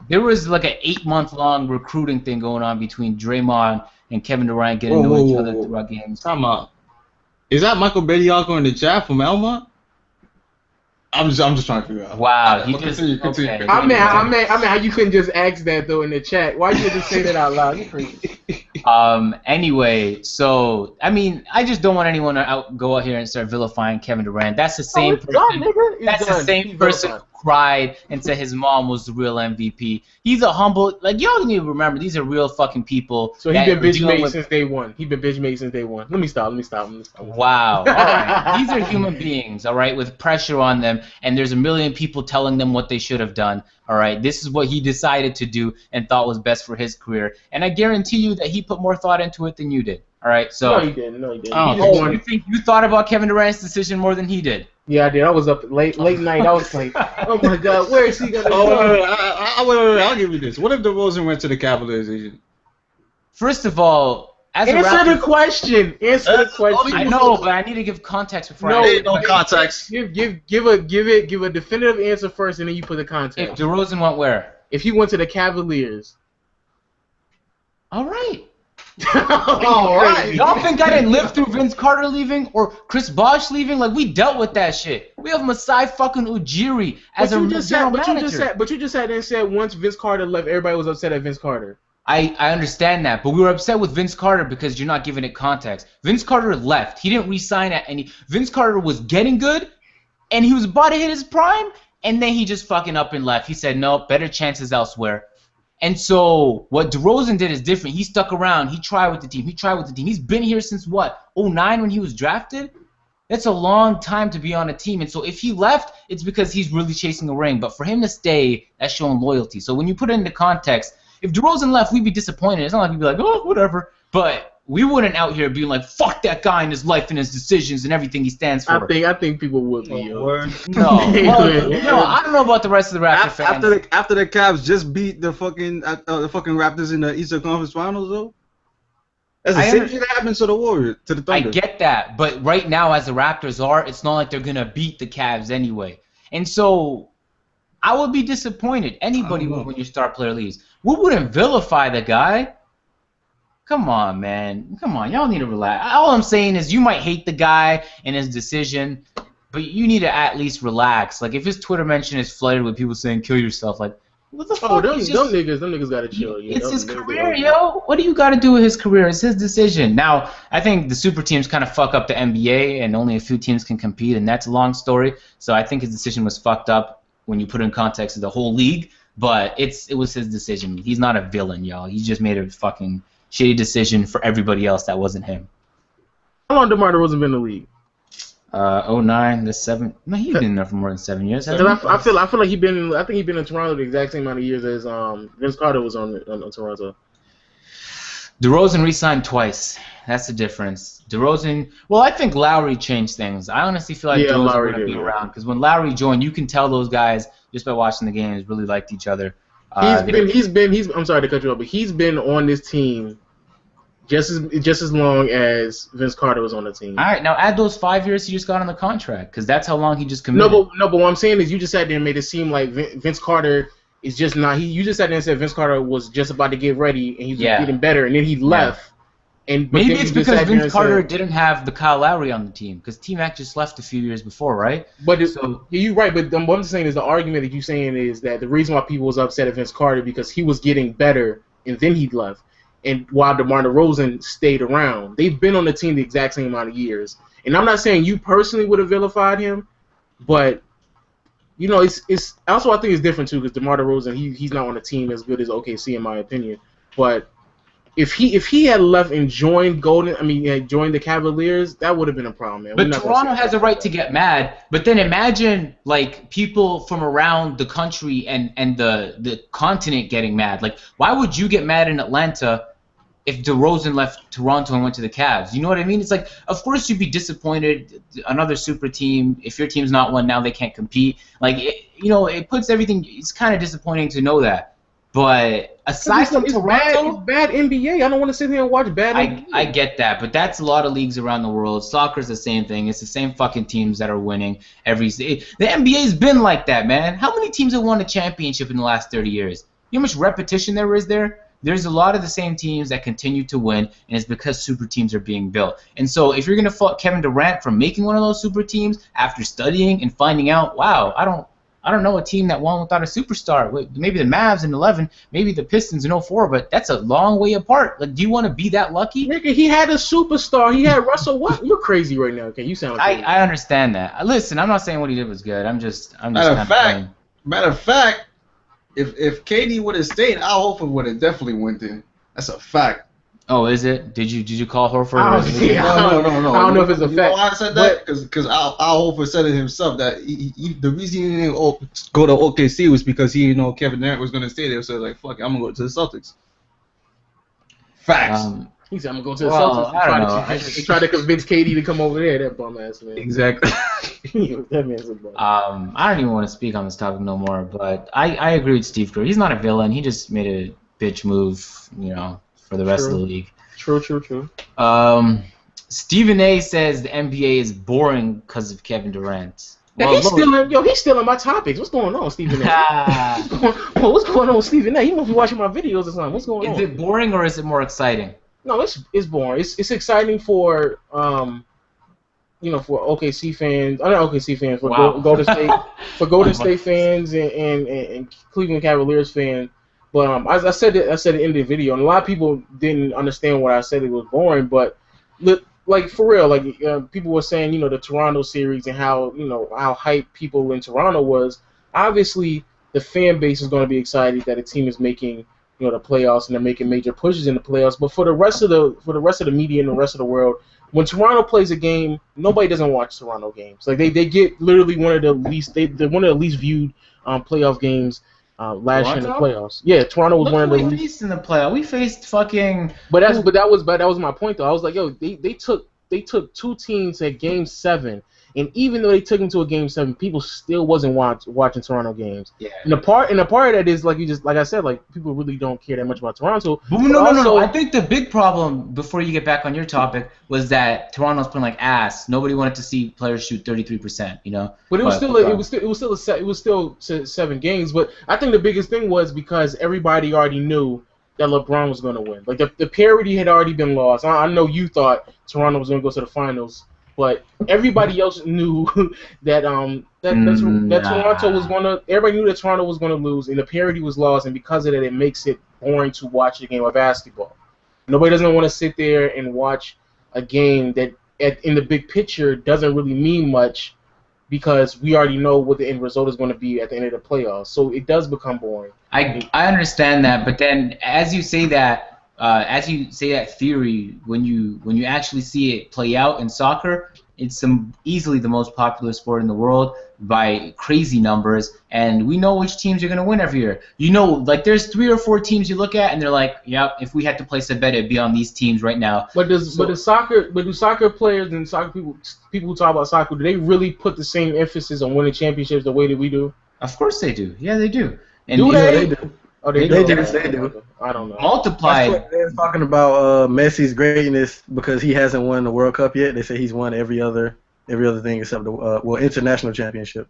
There was like an 8-month-long recruiting thing going on between Draymond and Kevin Durant getting to know each other throughout games. Time out. Is that Michael Bediako in the chat from Elmont? I'm just trying to figure out. Wow, he continue. I mean, how you couldn't just ask that though in the chat? Why you just say that out loud? You crazy. Anyway, so I mean, I just don't want anyone to go out here and start vilifying Kevin Durant. That's the same person. The same person cried and said his mom was the real MVP. He's a humble, like, y'all need to remember, these are real fucking people. So he's been bitch made since day one. He's been bitch made since day one. Let me stop. Wow. All right. These are human beings, all right, with pressure on them, and there's a million people telling them what they should have done. All right. This is what he decided to do and thought was best for his career. And I guarantee you that he put more thought into it than you did. All right. So No, he didn't. Oh, you think you thought about Kevin Durant's decision more than he did? Yeah, I did. I was up late night. I was like, oh my God, where is he gonna go? Wait, I'll give you this. What if DeRozan went to the Cavaliers agent? First of all, as a Answer the Raptors, question. Answer the question. I know, but I need to give context before No, I Ain't no context. Give a definitive answer first, and then you put the If context. DeRozan went where? If he went to the Cavaliers. All right. All right. Y'all think I didn't live through Vince Carter leaving or Chris Bosh leaving? Like, we dealt with that shit. We have Masai fucking Ujiri as a general manager. But you just sat there and said once Vince Carter left, everybody was upset at Vince Carter. I understand that, but we were upset with Vince Carter because you're not giving it context. Vince Carter left. He didn't re-sign at any. Vince Carter was getting good, and he was about to hit his prime, and then he just fucking up and left. He said, no, better chances elsewhere. And so what DeRozan did is different. He stuck around. He tried with the team. He's been here since, what, 2009 when he was drafted? That's a long time to be on a team. And so if he left, it's because he's really chasing a ring. But for him to stay, that's showing loyalty. So when you put it into context, if DeRozan left, we'd be disappointed. It's not like we'd be like, oh, whatever. But we wouldn't out here being like, fuck that guy and his life and his decisions and everything he stands for. I think people would be. No. Well, I don't know about the rest of the Raptors fans. After the Cavs just beat the fucking Raptors in the Eastern Conference Finals, though. That's the same shit that happens to the Warriors, to the Thunder. I get that, but right now, as the Raptors are, it's not like they're gonna beat the Cavs anyway. And so, I would be disappointed. Anybody would when your star player leaves. We wouldn't vilify the guy. Come on, man. Come on, y'all need to relax. All I'm saying is you might hate the guy and his decision, but you need to at least relax. Like, if his Twitter mention is flooded with people saying "kill yourself," like, what the fuck? Oh, them niggas gotta chill. It's his career, yo. What do you got to do with his career? It's his decision. Now, I think the super teams kind of fuck up the NBA, and only a few teams can compete, and that's a long story. So I think his decision was fucked up when you put it in context of the whole league. But it was his decision. He's not a villain, y'all. He just made a fucking shitty decision for everybody else that wasn't him. How long DeMar DeRozan been in the league? 09 to 7. No, he's been there for more than 7 years. I feel like I think he's been in Toronto the exact same amount of years as Vince Carter was on Toronto. DeRozan re-signed twice. That's the difference. DeRozan. Well, I think Lowry changed things. I honestly feel like DeRozan Lowry going to be around because when Lowry joined, you can tell those guys just by watching the games really liked each other. He's been. I'm sorry to cut you off, but he's been on this team just as long as Vince Carter was on the team. All right, now add those 5 years he just got on the contract because that's how long he just committed. No, but what I'm saying is you just sat there and made it seem like Vince Carter is just not. You just sat there and said Vince Carter was just about to get ready and he was getting better, and then he left. Yeah. And maybe it's because Vince Carter didn't have the Kyle Lowry on the team because T-Mac just left a few years before, right? But you're right. But what I'm saying is the argument that you're saying is that the reason why people was upset at Vince Carter because he was getting better and then he left, and while DeMar DeRozan stayed around, they've been on the team the exact same amount of years. And I'm not saying you personally would have vilified him, but you know it's also I think it's different too because DeMar DeRozan he's not on a team as good as OKC in my opinion, but. If he had left and joined joined the Cavaliers, that would have been a problem, man. But Toronto has a right to get mad. But then imagine like people from around the country and the continent getting mad. Like, why would you get mad in Atlanta if DeRozan left Toronto and went to the Cavs? You know what I mean? It's like, of course you'd be disappointed. Another super team. If your team's not one now, they can't compete. Like, it puts everything. It's kind of disappointing to know that. But aside from Toronto, it's bad NBA. I don't want to sit here and watch bad NBA. I get that, but that's a lot of leagues around the world. Soccer's the same thing. It's the same fucking teams that are winning every. The NBA's been like that, man. How many teams have won a championship in the last 30 years? You know how much repetition there is there? There's a lot of the same teams that continue to win, and it's because super teams are being built. And so if you're going to fault Kevin Durant for making one of those super teams after studying and finding out, wow, I don't know a team that won without a superstar. Maybe the Mavs in 11, maybe the Pistons in 04, but that's a long way apart. Like, do you want to be that lucky? Nigga, he had a superstar. He had Russell. What? You're crazy right now. Okay, you sound like I understand that. Listen, I'm not saying what he did was good. I'm just Matter of fact, Matter of fact, if KD would have stayed, Al Horford would have definitely went in. That's a fact. Oh, is it? Did you call Horford? I don't see- No. I don't know if it's a You know fact. why I said that? Because Al Horford said it himself that the reason he didn't go to OKC was because he Kevin Durant was going to stay there. So like, fuck it, I'm gonna go to the Celtics. Facts. He said, I'm going to go to the Well, Celtics. I don't know. He tried to convince KD to come over there, that bum ass man. Exactly. That man's a bum. I don't even want to speak on this topic no more, but I agree with Steve Kerr. He's not a villain. He just made a bitch move, for the rest of the league. True. Stephen A says the NBA is boring because of Kevin Durant. Now, he's stealing my topics. What's going on, Stephen A? What's going on with Stephen A? He must be watching my videos or something. What's going on? Is it boring or is it more exciting? No, it's boring. It's exciting for for OKC fans. I'm not OKC fans, for Golden State, for Golden State fans and Cleveland Cavaliers fans. But as I said it in the video, and a lot of people didn't understand what I said. It was boring, but like for real, like people were saying, the Toronto series and how hyped people in Toronto was. Obviously, the fan base is going to be excited that a team is making the playoffs and they're making major pushes in the playoffs. But for the rest of the media and the rest of the world, when Toronto plays a game, nobody doesn't watch Toronto games. Like they get literally one of the least viewed playoff games last year in the playoffs. Yeah, Toronto was one of the least. We faced in the playoff. We faced fucking. But that was my point though. I was like, yo, they took two teams at Game 7. And even though they took him to a Game 7, people still wasn't watching Toronto games. Yeah. And the part of that is like I said, like people really don't care that much about Toronto. But no. I think the big problem, before you get back on your topic, was that Toronto's playing like ass. Nobody wanted to see players shoot 33%. But it was still 7 games. But I think the biggest thing was because everybody already knew that LeBron was going to win. Like the parity had already been lost. I know you thought Toronto was going to go to the finals. But everybody else knew that Toronto was gonna. Everybody knew that Toronto was gonna lose, and the parity was lost, and because of that, it makes it boring to watch a game of basketball. Nobody doesn't want to sit there and watch a game that, in the big picture, doesn't really mean much, because we already know what the end result is going to be at the end of the playoffs. So it does become boring. I understand that, but then as you say that theory, when you actually see it play out in soccer, it's easily the most popular sport in the world by crazy numbers, and we know which teams are going to win every year. Like there's 3 or 4 teams you look at, and they're like, yep, if we had to place a bet, it'd be on these teams right now. But do soccer players and soccer people who talk about soccer, do they really put the same emphasis on winning championships the way that we do? Of course they do. Yeah, they do. And do they? They do. Oh, they do. I don't know. Multiplied. That's what they're talking about Messi's greatness because he hasn't won the World Cup yet. They say he's won every other thing except the international championship.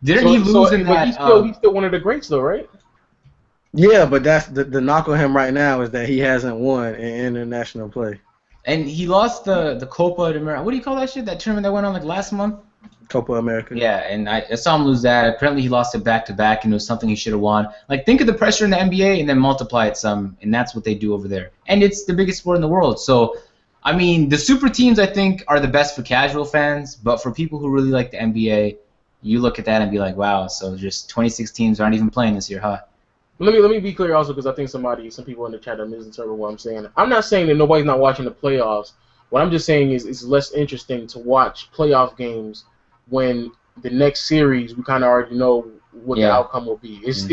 Didn't he lose in that? He's still one of the greats though, right? Yeah, but that's the knock on him right now is that he hasn't won in international play. And he lost the Copa de America. What do you call that shit? That tournament that went on like last month? Copa America. Yeah, and I saw him lose that. Apparently he lost it back-to-back, and it was something he should have won. Like, think of the pressure in the NBA and then multiply it some, and that's what they do over there. And it's the biggest sport in the world. So, I mean, the super teams, I think, are the best for casual fans, but for people who really like the NBA, you look at that and be like, wow, so just 26 teams aren't even playing this year, huh? Let me be clear also, because I think some people in the chat are misinterpreting what I'm saying. I'm not saying that nobody's not watching the playoffs. What I'm just saying is it's less interesting to watch playoff games when the next series we kind of already know what the outcome will be. It's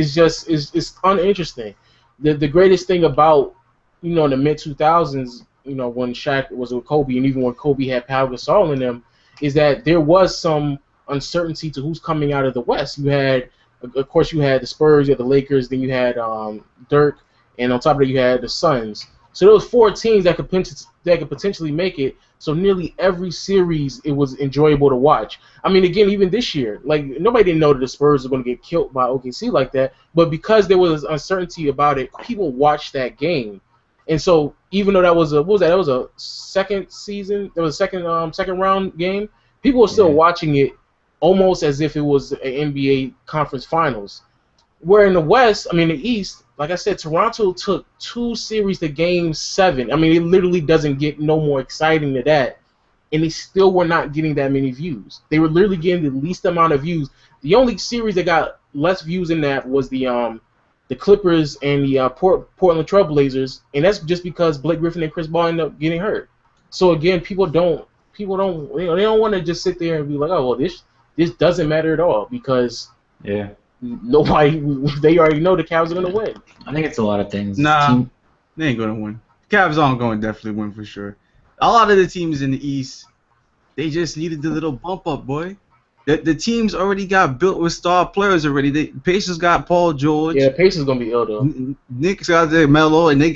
uninteresting. The greatest thing about the mid 2000s, when Shaq was with Kobe, and even when Kobe had Pau Gasol in them, is that there was some uncertainty to who's coming out of the West. You had the Spurs, you had the Lakers, then you had Dirk, and on top of that you had the Suns. So those 4 teams that could potentially make it. So nearly every series it was enjoyable to watch. I mean, again, even this year, like nobody didn't know that the Spurs were going to get killed by OKC like that. But because there was uncertainty about it, people watched that game. And so even though that was a second season, there was a second round game. People were still watching it almost as if it was an NBA conference finals. Where in the East, like I said, Toronto took 2 series to Game 7. I mean, it literally doesn't get no more exciting than that. And they still were not getting that many views. They were literally getting the least amount of views. The only series that got less views in that was the Clippers and the Portland Trailblazers, and that's just because Blake Griffin and Chris Paul ended up getting hurt. So again, people don't they don't want to just sit there and be like, oh well, this doesn't matter at all because nobody they already know the Cavs are gonna win. I think it's a lot of things. Nah, they ain't gonna win. Cavs aren't going to definitely win for sure. A lot of the teams in the East, they just needed the little bump up, boy. The teams already got built with star players already. The Pacers got Paul George. Yeah, Pacers gonna be ill though. Knicks got their Melo, and they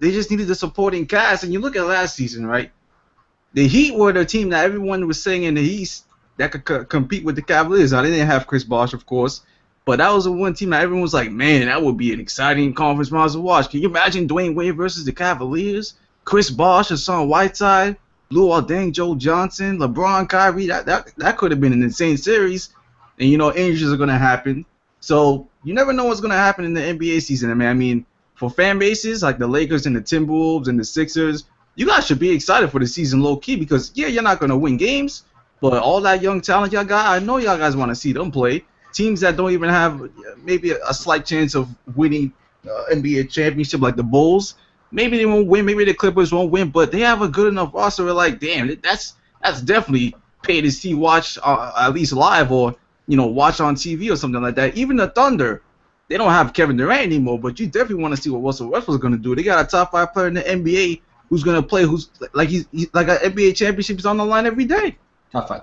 just needed the supporting cast. And you look at last season, right? The Heat were the team that everyone was saying in the East that could compete with the Cavaliers. Now they didn't have Chris Bosh, of course, but that was the one team that everyone was like, man, that would be an exciting conference rounds to watch. Can you imagine Dwayne Wade versus the Cavaliers? Chris Bosh, Hassan Whiteside, Lou Deng, Joe Johnson, LeBron, Kyrie. That could have been an insane series. And you know injuries are gonna happen. So you never know what's gonna happen in the NBA season. I mean, for fan bases like the Lakers and the Timberwolves and the Sixers, you guys should be excited for the season low key because you're not gonna win games, but all that young talent y'all got, I know y'all guys want to see them play. Teams that don't even have maybe a slight chance of winning NBA championship like the Bulls, maybe they won't win, maybe the Clippers won't win, but they have a good enough roster. We're like, damn, that's definitely pay to see, watch at least live or watch on TV or something like that. Even the Thunder, they don't have Kevin Durant anymore, but you definitely want to see what Russell Westbrook's going to do. They got a top 5 player in the NBA who's going to play, who's like he's like an NBA championship is on the line every day. Top five.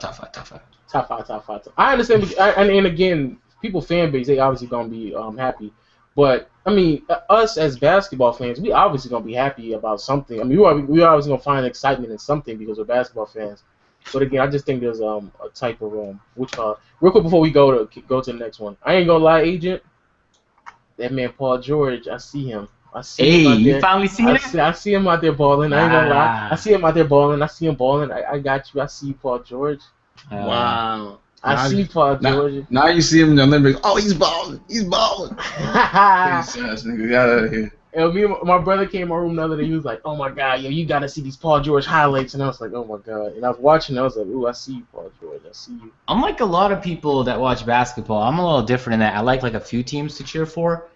I understand, and again, people fan base, they obviously gonna be happy, but I mean, us as basketball fans, we obviously gonna be happy about something. I mean, we always gonna find excitement in something because we're basketball fans. But again, I just think there's a type of real quick before we go to the next one. I ain't gonna lie, Agent. That man Paul George, I see him. You finally seen it? I see him out there balling. I ain't gonna lie. I see him out there balling. I see him balling. I got you. I see Paul George. Wow. I see Paul George. Now you see him in the Olympics. Oh, he's balling. He's balling. Ass nigga, get out of here. And my brother came in my room the other day. He was like, "Oh my God, yo, you gotta see these Paul George highlights." And I was like, "Oh my God!" And I was watching. I was like, "Ooh, I see you, Paul George. I see you." Unlike a lot of people that watch basketball, I'm a little different in that I like a few teams to cheer for.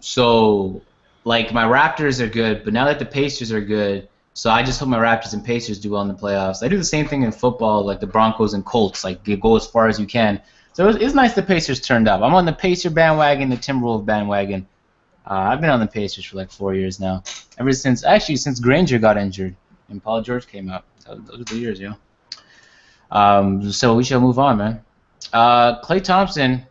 So like my Raptors are good, but now that the Pacers are good, so I just hope my Raptors and Pacers do well in the playoffs. I do the same thing in football, like the Broncos and Colts, like you go as far as you can. So it's nice the Pacers turned up. I'm on the Pacer bandwagon, the Timberwolves bandwagon. I've been on the Pacers for like 4 years now. Since Granger got injured and Paul George came up. Those are the years, yo. So we shall move on, man. Klay Thompson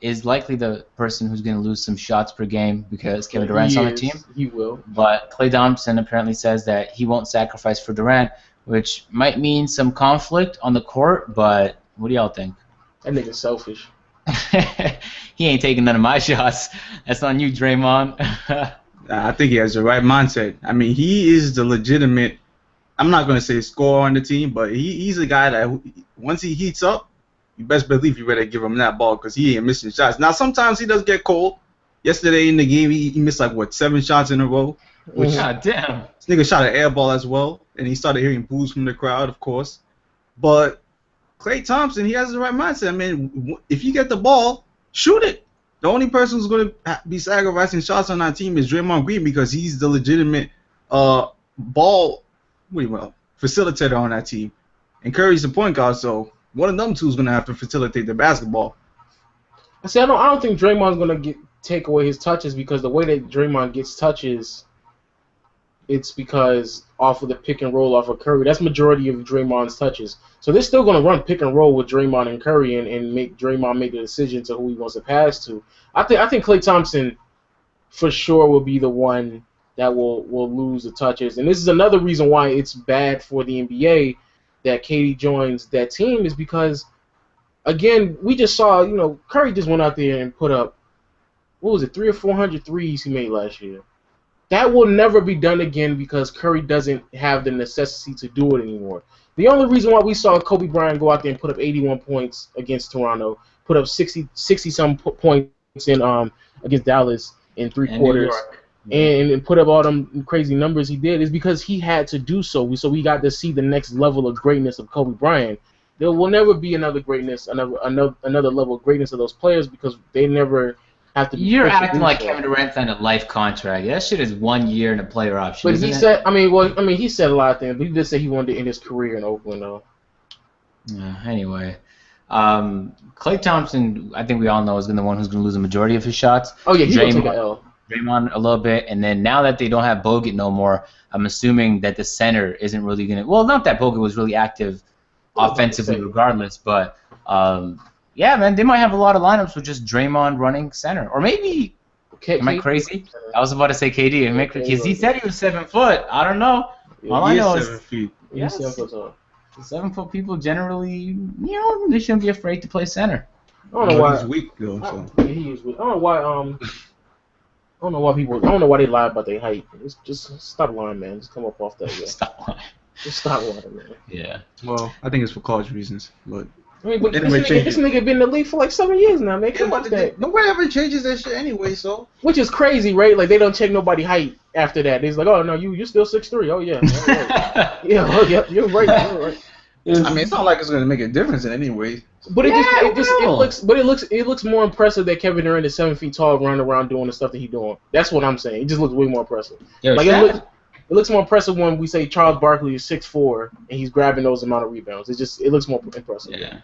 is likely the person who's going to lose some shots per game because Kevin Durant's on the team. He will. But Klay Thompson apparently says that he won't sacrifice for Durant, which might mean some conflict on the court, but what do y'all think? That nigga's selfish. He ain't taking none of my shots. That's on you, Draymond. I think he has the right mindset. I mean, he is the legitimate, I'm not going to say scorer on the team, but he's a guy that once he heats up, you best believe you better give him that ball because he ain't missing shots. Now, sometimes he does get cold. Yesterday in the game, he missed 7 shots in a row. Which, God damn. This nigga shot an air ball as well, and he started hearing boos from the crowd, of course. But Klay Thompson, he has the right mindset. I mean, if you get the ball, shoot it. The only person who's going to be sacrificing shots on our team is Draymond Green because he's the legitimate ball facilitator on that team. And Curry's the point guard, so one of them two is going to have to facilitate the basketball. I don't think Draymond's going to take away his touches because the way that Draymond gets touches, it's because off of the pick and roll off of Curry. That's majority of Draymond's touches. So they're still going to run pick and roll with Draymond and Curry and make Draymond make the decision to who he wants to pass to. I think Klay Thompson for sure will be the one that will lose the touches. And this is another reason why it's bad for the NBA that KD joins that team is because, again, we just saw, Curry just went out there and put up, 300 or 400 threes he made last year. That will never be done again because Curry doesn't have the necessity to do it anymore. The only reason why we saw Kobe Bryant go out there and put up 81 points against Toronto, put up 60-some points in against Dallas in 3 quarters, and put up all them crazy numbers he did is because he had to do so. So we got to see the next level of greatness of Kobe Bryant. There will never be another level of greatness of those players because they never have to be. You're acting like Kevin Durant signed a life contract. That shit is 1 year and a player option. But he said, he said a lot of things. But he did say he wanted to end his career in Oakland, though. Yeah. Anyway, Klay Thompson, I think we all know, is the one who's going to lose the majority of his shots. Oh yeah, he's going to take an L. Draymond a little bit, and then now that they don't have Bogut no more, I'm assuming that the center isn't really going to. Well, not that Bogut was really active offensively, regardless, but yeah, man, they might have a lot of lineups with just Draymond running center, or maybe. Am I crazy? I was about to say KD, because he said he was 7 foot. I don't know. All I know is 7 feet. He's 7 foot tall. 7 foot people generally, they shouldn't be afraid to play center. I don't know why he's weak though. So. Yeah, he is weak. I don't know why. I don't know why they lie about their height. Just stop lying, man. Just come up off that. Yeah. Stop lying. Just stop lying, man. Yeah. Well, I think it's for college reasons, but. I mean, but this nigga been in the league for like 7 years now, man. Come on, that. Nobody ever changes that shit anyway, so. Which is crazy, right? Like they don't check nobody's height after that. It's like, oh no, you're still 6'3". Oh yeah. Yeah, you're right. You're right. I mean, it's not like it's gonna make a difference in any way. But it looks more impressive that Kevin Durant is 7 feet tall, running around doing the stuff that he's doing. That's what I'm saying. It just looks way more impressive. Yo, like it looks more impressive when we say Charles Barkley is 6'4" and he's grabbing those amount of rebounds. It looks more impressive. Yeah.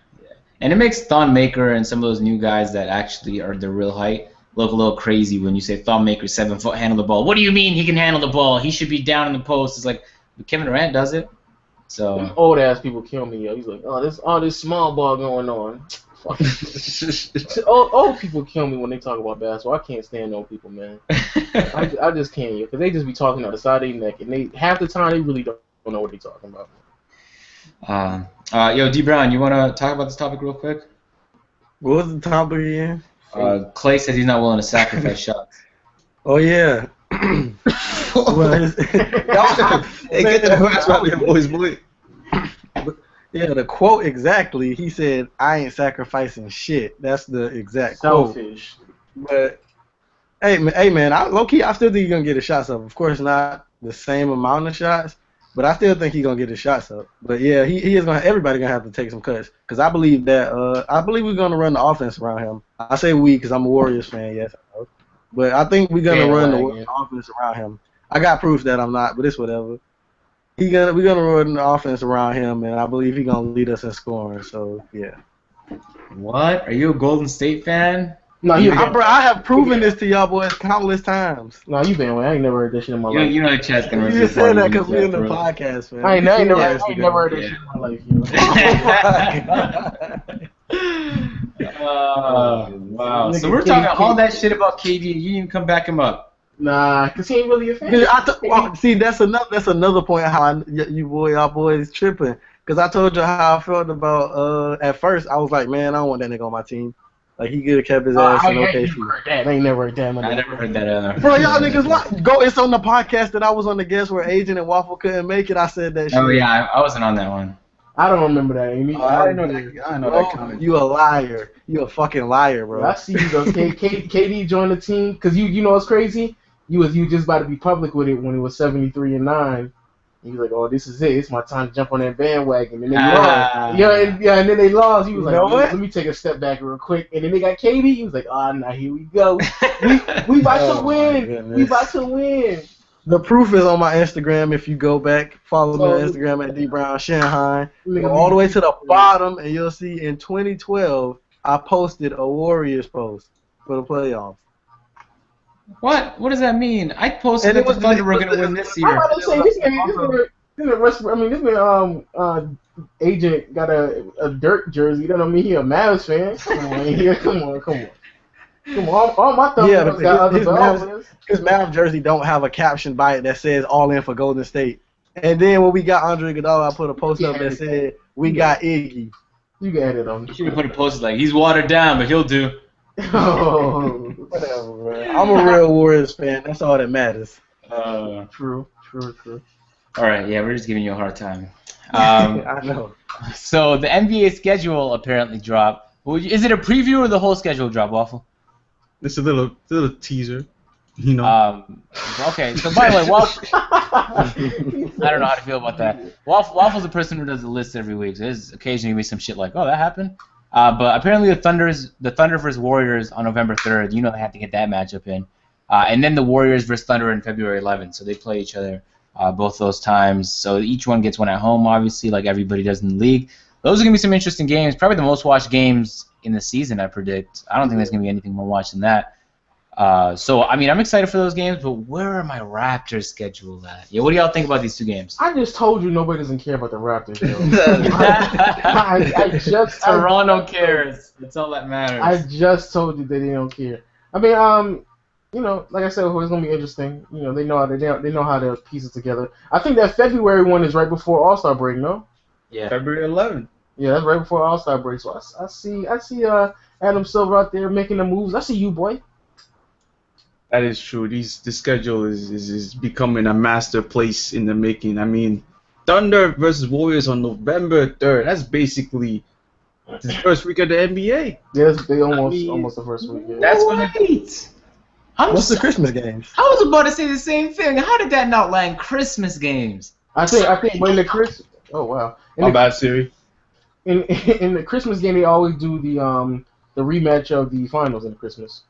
And it makes Thon Maker and some of those new guys that actually are the real height look a little crazy when you say Thon Maker 7 foot handle the ball. What do you mean he can handle the ball? He should be down in the post. It's like Kevin Durant does it. So them old ass people kill me, yo. He's like, oh, there's all this small ball going on. Fuck. old people kill me when they talk about basketball. I can't stand old people, man. I just can't, yo, because they just be talking out the side of their neck, and half the time they really don't know what they're talking about. Yo, D Brown, you want to talk about this topic real quick? What was the topic again? Klay says he's not willing to sacrifice shots. Oh yeah. Hey, get that ass out of your boys, boy. Yeah, the quote exactly. He said, "I ain't sacrificing shit." That's the exact selfish quote. But hey man, low key, I still think he's gonna get his shots up. Of course, not the same amount of shots, but I still think he's gonna get his shots up. But yeah, he is gonna. Everybody gonna have to take some cuts because I believe that. I believe we're gonna run the offense around him. I say we because I'm a Warriors fan. Yes, I know. But I think we're gonna run the offense around him. I got proof that I'm not, but it's whatever. We're gonna run the offense around him, and I believe he's gonna lead us in scoring. So yeah. What? Are you a Golden State fan? No, I have proven this to y'all boys countless times. No, you been away. I ain't never heard that shit in my life. You know the chat's gonna. You just said that because we're in the podcast, man. I ain't never heard that shit in my life. Wow. So we're talking all that shit about KD. You didn't even come back him up. Nah, cause he ain't really a fan. See, that's another point how y'all boys tripping. Cause I told you how I felt about at first. I was like, man, I don't want that nigga on my team. Like he could have kept his ass in OKC. I ain't never heard that. I never heard that either. Bro, y'all niggas go. It's on the podcast that I was on the guest where Agent and Waffle couldn't make it. I said that shit. Oh yeah, I wasn't on that one. I don't remember that. I didn't know that. I know that comment. You a liar. You a fucking liar, bro. I see you though. KD joined the team because you know what's crazy. You just about to be public with it when it was 73-9. He was like, "Oh, this is it. It's my time to jump on that bandwagon." And then they lost. And then they lost. He was like, "Let me take a step back real quick." And then they got KD. He was like, "Oh, now here we go. We about to win. We about to win." The proof is on my Instagram. If you go back, follow me on Instagram at DBrownShanghai. Go all the way to the bottom, and you'll see in 2012 I posted a Warriors post for the playoffs. What? What does that mean? I posted that the Thunder were going to win this year. I'm about to say this Agent got a Dirk jersey. That don't mean he a Mavs fan. Come on. All my thumbs got other his Mavs jersey don't have a caption by it that says "All in for Golden State." And then when we got Andre Iguodala, I put a post up that said "We got Iggy." You can edit him. You should have put a post like he's watered down, but he'll do. Oh, whatever, man. I'm a real Warriors fan. That's all that matters. True. All right, yeah, we're just giving you a hard time. I know. So the NBA schedule apparently dropped. Is it a preview or the whole schedule drop, Waffle? It's a little teaser, you know. Okay. So by the way, I don't know how to feel about that. Waffle's the person who does the list every week. So there's occasionally be some shit like, oh, that happened. But apparently the Thunder versus Warriors on November 3rd. You know they have to get that matchup in. And then the Warriors versus Thunder on February 11th. So they play each other both those times. So each one gets one at home, obviously, like everybody does in the league. Those are going to be some interesting games. Probably the most watched games in the season, I predict. I don't think there's going to be anything more watched than that. So, I mean, I'm excited for those games, but where are my Raptors scheduled at? Yeah, what do y'all think about these two games? I just told you nobody doesn't care about the Raptors. Toronto cares. That's all that matters. I just told you that they don't care. I mean, you know, like I said, it's gonna be interesting. You know, they know how to piece it together. I think that February one is right before All-Star break, no? Yeah. February 11th. Yeah, that's right before All-Star break. So I see Adam Silver out there making the moves. I see you, boy. That is true. The schedule is becoming a master place in the making. I mean, Thunder versus Warriors on November 3rd. That's basically the first week of the NBA. Yes, they almost the first week. Yeah. That's gonna be. What's the Christmas games? I was about to say the same thing. How did that not land Christmas games? I think when the Christmas. Oh wow. My bad, Siri. In the Christmas game, they always do the rematch of the finals in Christmas.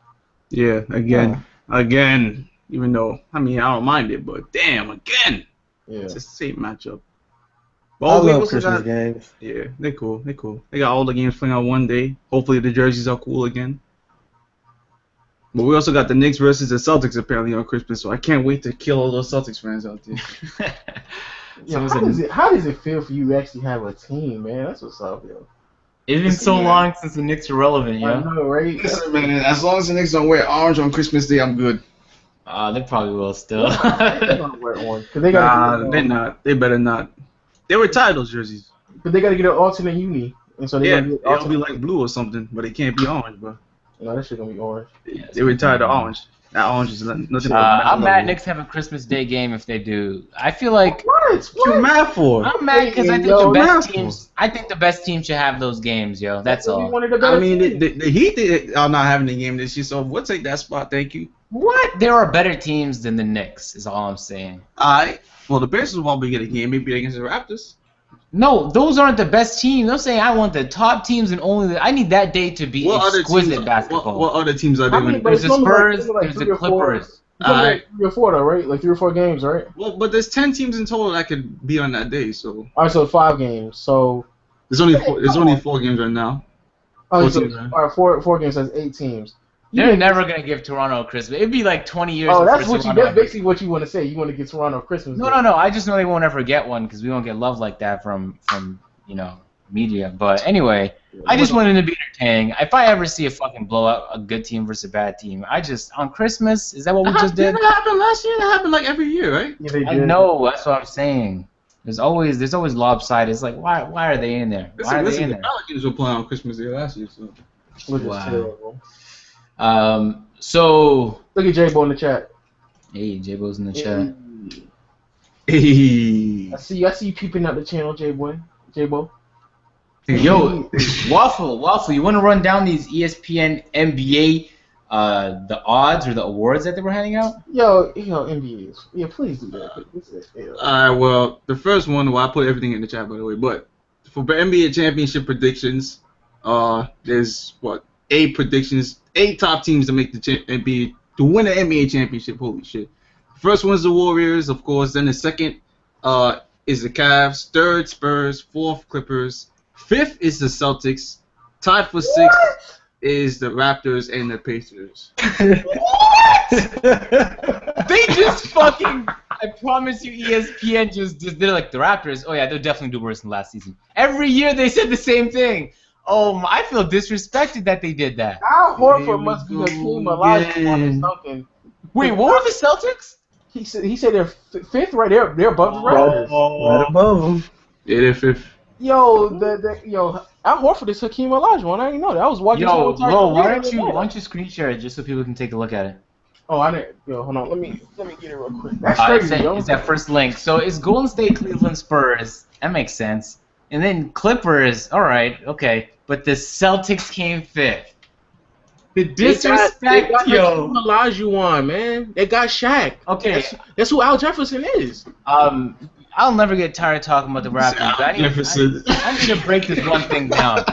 Yeah, again. Even though I don't mind it, but damn, again. Yeah. It's the same matchup. I love Christmas games. Yeah, they're cool. They got all the games playing on one day. Hopefully the jerseys are cool again. But we also got the Knicks versus the Celtics apparently on Christmas, so I can't wait to kill all those Celtics fans out there. Yeah, how does it feel for you to actually have a team, man? That's what's up, yo. It's been so long since the Knicks are relevant, you know? I know, right? Listen, man, as long as the Knicks don't wear orange on Christmas Day, I'm good. They probably will still. They're gonna wear orange. They're not. They better not. They retire those jerseys. But they gotta get an alternate uni, and so It'll be like blue or something, but it can't be orange, bro. No, that shit gonna be orange. They retired the orange. That orange is nothing but I'm mad Knicks have a Christmas Day game if they do. I feel like what you mad for? I'm mad because I think the best teams. I think the best teams should have those games, yo. That's all. I mean, the Heat are not having the game this year, so we'll take that spot. Thank you. What? There are better teams than the Knicks. Is all I'm saying. Alright. Well, the Pacers won't be getting a game. Maybe against the Raptors. No, those aren't the best teams. I'm saying I want the top teams and only I need that day to be exquisite basketball. What other teams are they? There's the Spurs, there's the Clippers. Like 3 or 4 though, right? Like 3 or 4 games, right? Well, but there's 10 teams in total that could be on that day, so. Alright, so 5 games. So there's only 4 games right now. Oh, so, alright, 4 games. That's 8 teams. They're never gonna give Toronto a Christmas. It'd be like 20 years. Oh, that's basically what you want to say. You want to get Toronto a Christmas. No. I just know they won't ever get one because we won't get love like that from media. But anyway, I just want it to be entertaining. If I ever see a fucking blowout, a good team versus a bad team, on Christmas, is that what we just did? That happened last year. That happened like every year, right? Yeah, they did. I know. That's what I'm saying. There's always lopsided. It's like why are they in there? Why are they in there? The Pelicans were playing on Christmas Day last year, so. Wow. So look at J-Bo in the chat. Hey, J-Bo's in the chat. Hey. I see you peeping out the channel, J-Bo. Yo, Waffle, you want to run down these ESPN NBA the odds or the awards that they were handing out? Yo, NBA. Yeah, please do that. Alright, well, the first one, I put everything in the chat by the way, but for NBA championship predictions, there's 8 predictions, 8 top teams to make the NBA to win the NBA championship. Holy shit! The first one's the Warriors, of course. Then the second is the Cavs. Third, Spurs. Fourth, Clippers. Fifth is the Celtics. Tied for 6th is the Raptors and the Pacers. What? They just fucking. I promise you, ESPN just did like the Raptors. Oh yeah, they'll definitely do worse than last season. Every year they said the same thing. Oh, I feel disrespected that they did that. Al Horford must be a team Olajuwon or something. Wait, what were the Celtics? He said they're 5th, right? They're above the Raptors. Right above them. Yeah, they're 5th. Yo, Al Horford is Hakeem Olajuwon. I didn't know that. I was watching. Bro, why don't you screen share it just so people can take a look at it? Oh, I didn't. Yo, hold on. Let me get it real quick. That's crazy, yo. It's that first link. So it's Golden State, Cleveland, Spurs. That makes sense. And then Clippers. All right, okay. But the Celtics came 5th. The disrespect, they got Olajuwon, man. They got Shaq. Okay, that's who Al Jefferson is. I I'll never get tired of talking about the Raptors. But Jefferson. I need to break this one thing down.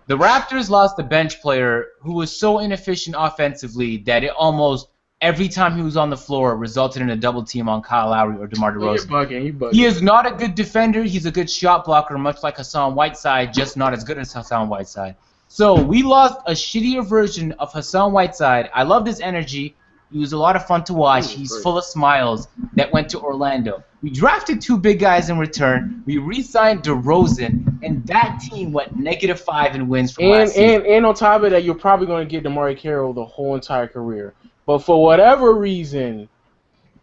The Raptors lost a bench player who was so inefficient offensively that it almost every time he was on the floor resulted in a double team on Kyle Lowry or DeMar DeRozan. You're bugging. He is not a good defender. He's a good shot blocker, much like Hassan Whiteside, just not as good as Hassan Whiteside. So we lost a shittier version of Hassan Whiteside. I loved his energy. He was a lot of fun to watch. He's full of smiles. That went to Orlando. We drafted 2 big guys in return. We re-signed DeRozan, and that team went -5 in wins from last season. And on top of that, you're probably going to get DeMar Carroll the whole entire career. But for whatever reason,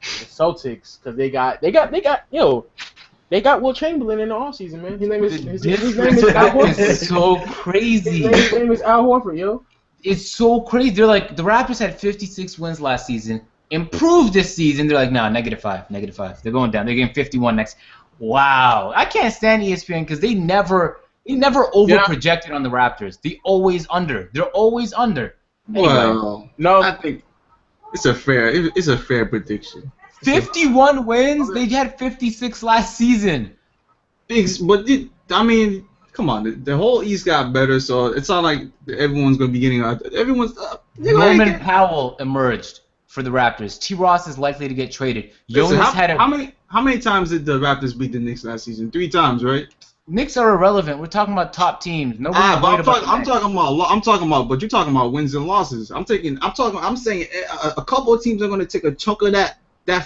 the Celtics, because they got Will Chamberlain in the offseason, man. His name is Al Horford. It's so crazy. His name is Al Horford, yo. It's so crazy. They're like, the Raptors had 56 wins last season. Improved this season. They're like, nah, -5. They're going down. They're getting 51 next. Wow. I can't stand ESPN because they never over-projected on the Raptors. They're always under. Anyway, Well, No, I think it's a fair prediction. 51 wins? They had 56 last season. I mean, come on, the whole East got better, so it's not like everyone's gonna be getting out. Norman Powell emerged for the Raptors. T. Ross is likely to get traded. How many times did the Raptors beat the Knicks last season? 3 times, right? Knicks are irrelevant. We're talking about top teams. But I'm talking about, but you're talking about wins and losses. I'm saying a couple of teams are gonna take a chunk of that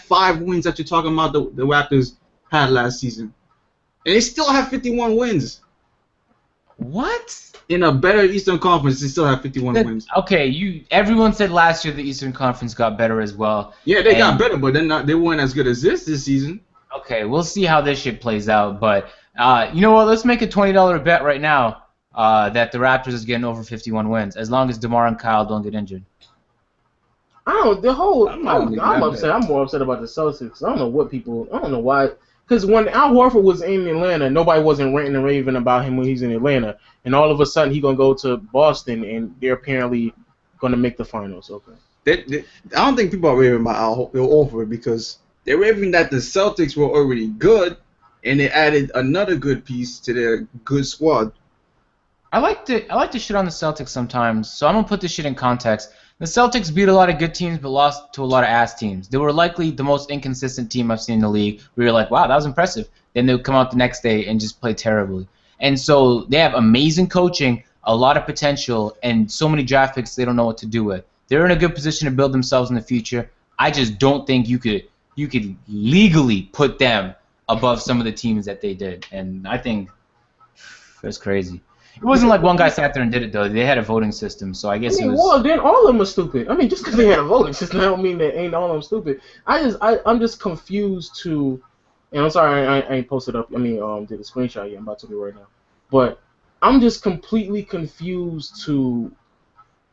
5 wins that you're talking about the Raptors had last season, and they still have 51 wins. What? In a better Eastern Conference, they still have 51 wins. Okay, everyone said last year the Eastern Conference got better as well. Yeah, they got better, but they weren't as good as this season. Okay, we'll see how this shit plays out. But you know what? Let's make a $20 bet right now that the Raptors is getting over 51 wins, as long as DeMar and Kyle don't get injured. I'm upset. I'm more upset about the Celtics. I don't know why. Because when Al Horford was in Atlanta, nobody wasn't ranting and raving about him when he's in Atlanta. And all of a sudden, he's going to go to Boston, and they're apparently going to make the finals. Okay. I don't think people are raving about Al Horford because they're raving that the Celtics were already good, and they added another good piece to their good squad. I like to shit on the Celtics sometimes, so I'm going to put this shit in context. The Celtics beat a lot of good teams but lost to a lot of ass teams. They were likely the most inconsistent team I've seen in the league. We were like, wow, that was impressive. Then they would come out the next day and just play terribly. And so they have amazing coaching, a lot of potential, and so many draft picks they don't know what to do with. They're in a good position to build themselves in the future. I just don't think you could legally put them above some of the teams that they did. And I think that's crazy. It wasn't like one guy sat there and did it, though. They had a voting system, so I guess it was... Well, then all of them are stupid. I mean, just because they had a voting system, I don't mean that ain't all of them stupid. I'm just confused to... And I'm sorry, I ain't posted up... did a screenshot yet. I'm about to do it right now. But I'm just completely confused to...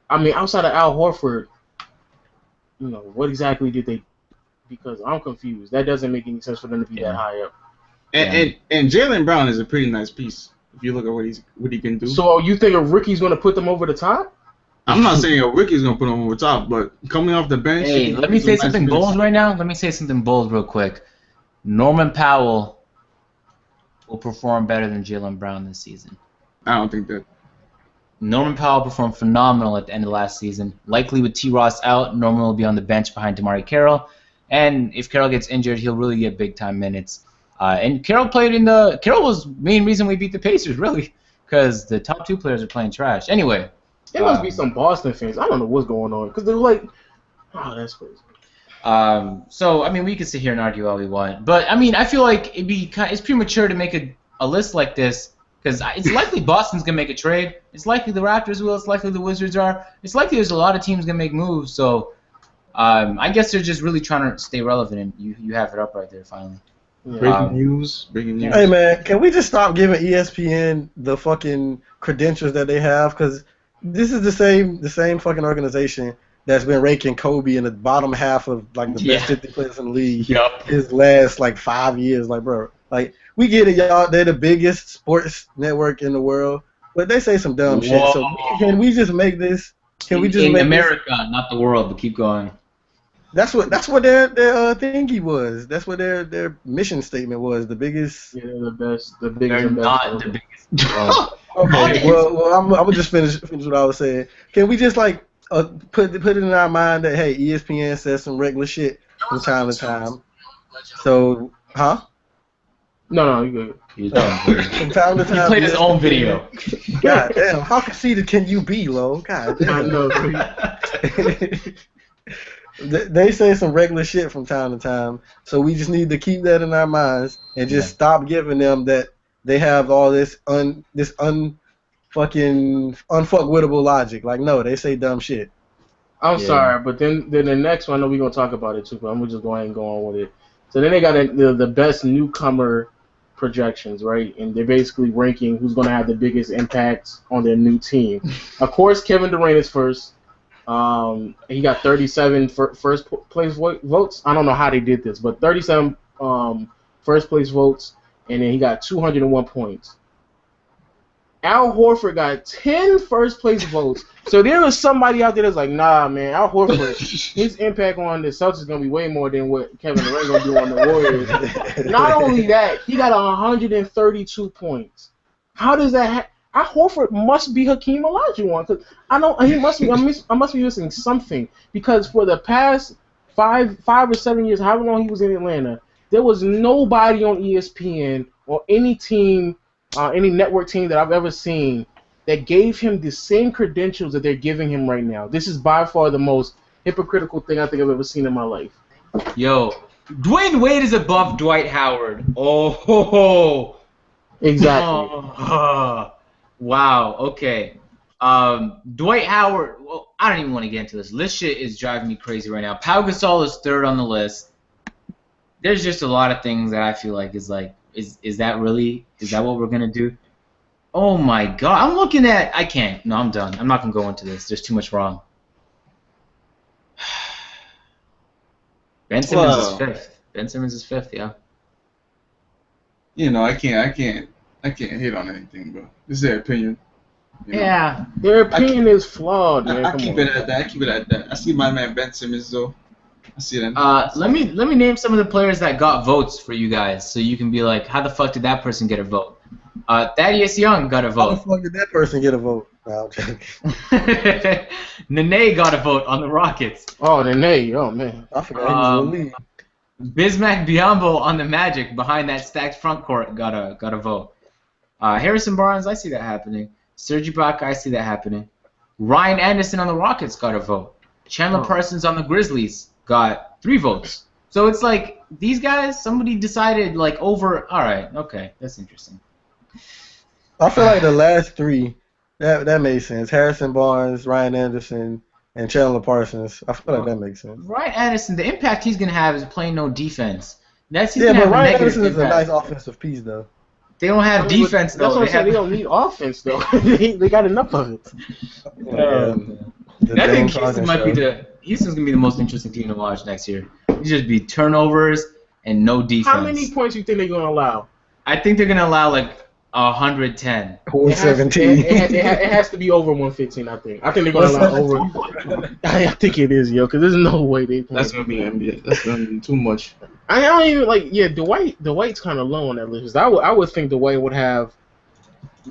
outside of Al Horford, what exactly did they... Because I'm confused. That doesn't make any sense for them to be that high up. And Jaylen Brown is a pretty nice piece. If you look at what he can do. So you think a rookie's going to put them over the top? I'm not saying a rookie's going to put them over the top, but coming off the bench... Hey, let me say something bold right now. Let me say something bold real quick. Norman Powell will perform better than Jaylen Brown this season. I don't think that. Norman Powell performed phenomenal at the end of last season. Likely with T. Ross out, Norman will be on the bench behind DeMar Carroll. And if Carroll gets injured, he'll really get big-time minutes. And Carroll was the main reason we beat the Pacers, really, because the top 2 players are playing trash. Anyway. There must be some Boston fans. I don't know what's going on, because they're like, oh, that's crazy. So, we can sit here and argue all we want. But, I feel like it's premature to make a list like this, because it's likely Boston's going to make a trade. It's likely the Raptors will. It's likely the Wizards are. It's likely there's a lot of teams going to make moves. So, I guess they're just really trying to stay relevant, and you have it up right there finally. Breaking news. Hey man, can we just stop giving ESPN the fucking credentials that they have? Because this is the same fucking organization that's been ranking Kobe in the bottom half of like the best 50 players in the league. His last 5 years, bro. We get it, y'all. They're the biggest sports network in the world, but they say some dumb shit. So can we just make this? Can we just in make America, not the world? But keep going. That's what their thingy was. That's what their mission statement was. The biggest. Yeah, they're the best. The They're biggest and best. not the biggest. Okay. Well, I'm gonna just finish what I was saying. Can we just like put it in our mind that hey, ESPN says some regular shit from time to time. So, huh? No, you good. From time to time. He played his own video. God damn, how conceited can you be, Lo? God damn. I know. They say some regular shit from time to time, so we just need to keep that in our minds and just stop giving them that they have all this unfucking unfuckwittable logic. Like, no, they say dumb shit. I'm sorry, but then the next one, I know we're gonna talk about it too, but I'm gonna just go ahead and go on with it. So then they got the best newcomer projections, right? And they're basically ranking who's gonna have the biggest impact on their new team. Of course, Kevin Durant is first. He got 37 first place votes. I don't know how they did this, but 37 first place votes, and then he got 201 points. Al Horford got 10 first place votes. So there was somebody out there that's like, nah, man, Al Horford, his impact on the Celtics is going to be way more than what Kevin Durant going to do on the Warriors. Not only that, he got 132 points. How does that happen? Al Horford must be Hakeem Olajuwon, because he must be. I must be missing something, because for the past five or 7 years, however long he was in Atlanta, there was nobody on ESPN or any team, any network team that I've ever seen that gave him the same credentials that they're giving him right now. This is by far the most hypocritical thing I think I've ever seen in my life. Yo, Dwayne Wade is above Dwight Howard. Oh, exactly. Wow, okay. Dwight Howard, well, I don't even want to get into this. This shit is driving me crazy right now. Pau Gasol is third on the list. There's just a lot of things that I feel like is that what we're going to do? Oh my God, I'm looking at, I can't. No, I'm done. I'm not going to go into this. There's too much wrong. Ben Simmons is fifth. Ben Simmons is fifth, yeah. You know, I can't hit on anything, bro. This is their opinion. You know? Yeah. Their opinion is flawed, man. I keep it at that. I see my man Ben Simmons though. I see that. Let me name some of the players that got votes for you guys, so you can be like, how the fuck did that person get a vote? Thaddeus Young got a vote. How the fuck did that person get a vote? No, I'm joking. Nene got a vote on the Rockets. Oh, Nene. Oh, man. I forgot he was in the league. Bismack Biyombo on the Magic behind that stacked front court got a vote. Harrison Barnes, I see that happening. Serge Ibaka, I see that happening. Ryan Anderson on the Rockets got a vote. Chandler Parsons on the Grizzlies got 3 votes. So it's like these guys, somebody decided like over. All right, okay, that's interesting. I feel like the last 3, that made sense. Harrison Barnes, Ryan Anderson, and Chandler Parsons. I feel like that makes sense. Ryan Anderson, the impact he's gonna have is playing no defense. He's yeah, gonna but have Ryan a negative Anderson is a impact. nice offensive piece, though. They don't have defense though. That's what I'm saying. They don't need offense though. they got enough of it. I think Houston's gonna be the most interesting team to watch next year. It'll just be turnovers and no defense. How many points do you think they're gonna allow? I think they're gonna allow like 110. 117. It has to be over 115. I think they're gonna allow over. I think it is, yo, because there's no way they. That's gonna be NBA. That's gonna be too much. I don't even like. Yeah, Dwight's kind of low on that list. I would think Dwight would have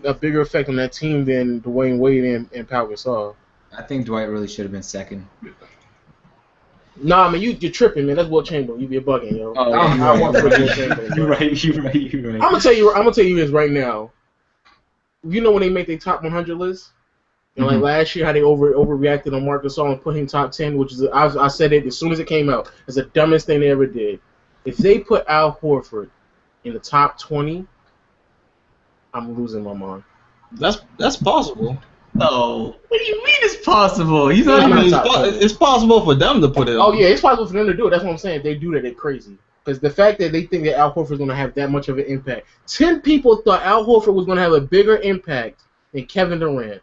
a bigger effect on that team than Dwayne Wade and Pau Gasol. I think Dwight really should have been second. Nah, man, you're tripping, man. That's Will Chamberlain. You be bugging, yo. Oh, I want to Will Chamberlain. You're right. I'm gonna tell you this right now. You know when they make their top 100 list, and like last year how they overreacted on Marc Gasol and put him top 10, which is I said it as soon as it came out. It's the dumbest thing they ever did. If they put Al Horford in the top 20, I'm losing my mind. That's possible. No. What do you mean it's possible? He's I not mean, even it's possible for them to put it on. Oh yeah, it's possible for them to do it. That's what I'm saying. If they do that, they're crazy. Because the fact that they think that Al Horford is going to have that much of an impact. 10 people thought Al Horford was going to have a bigger impact than Kevin Durant.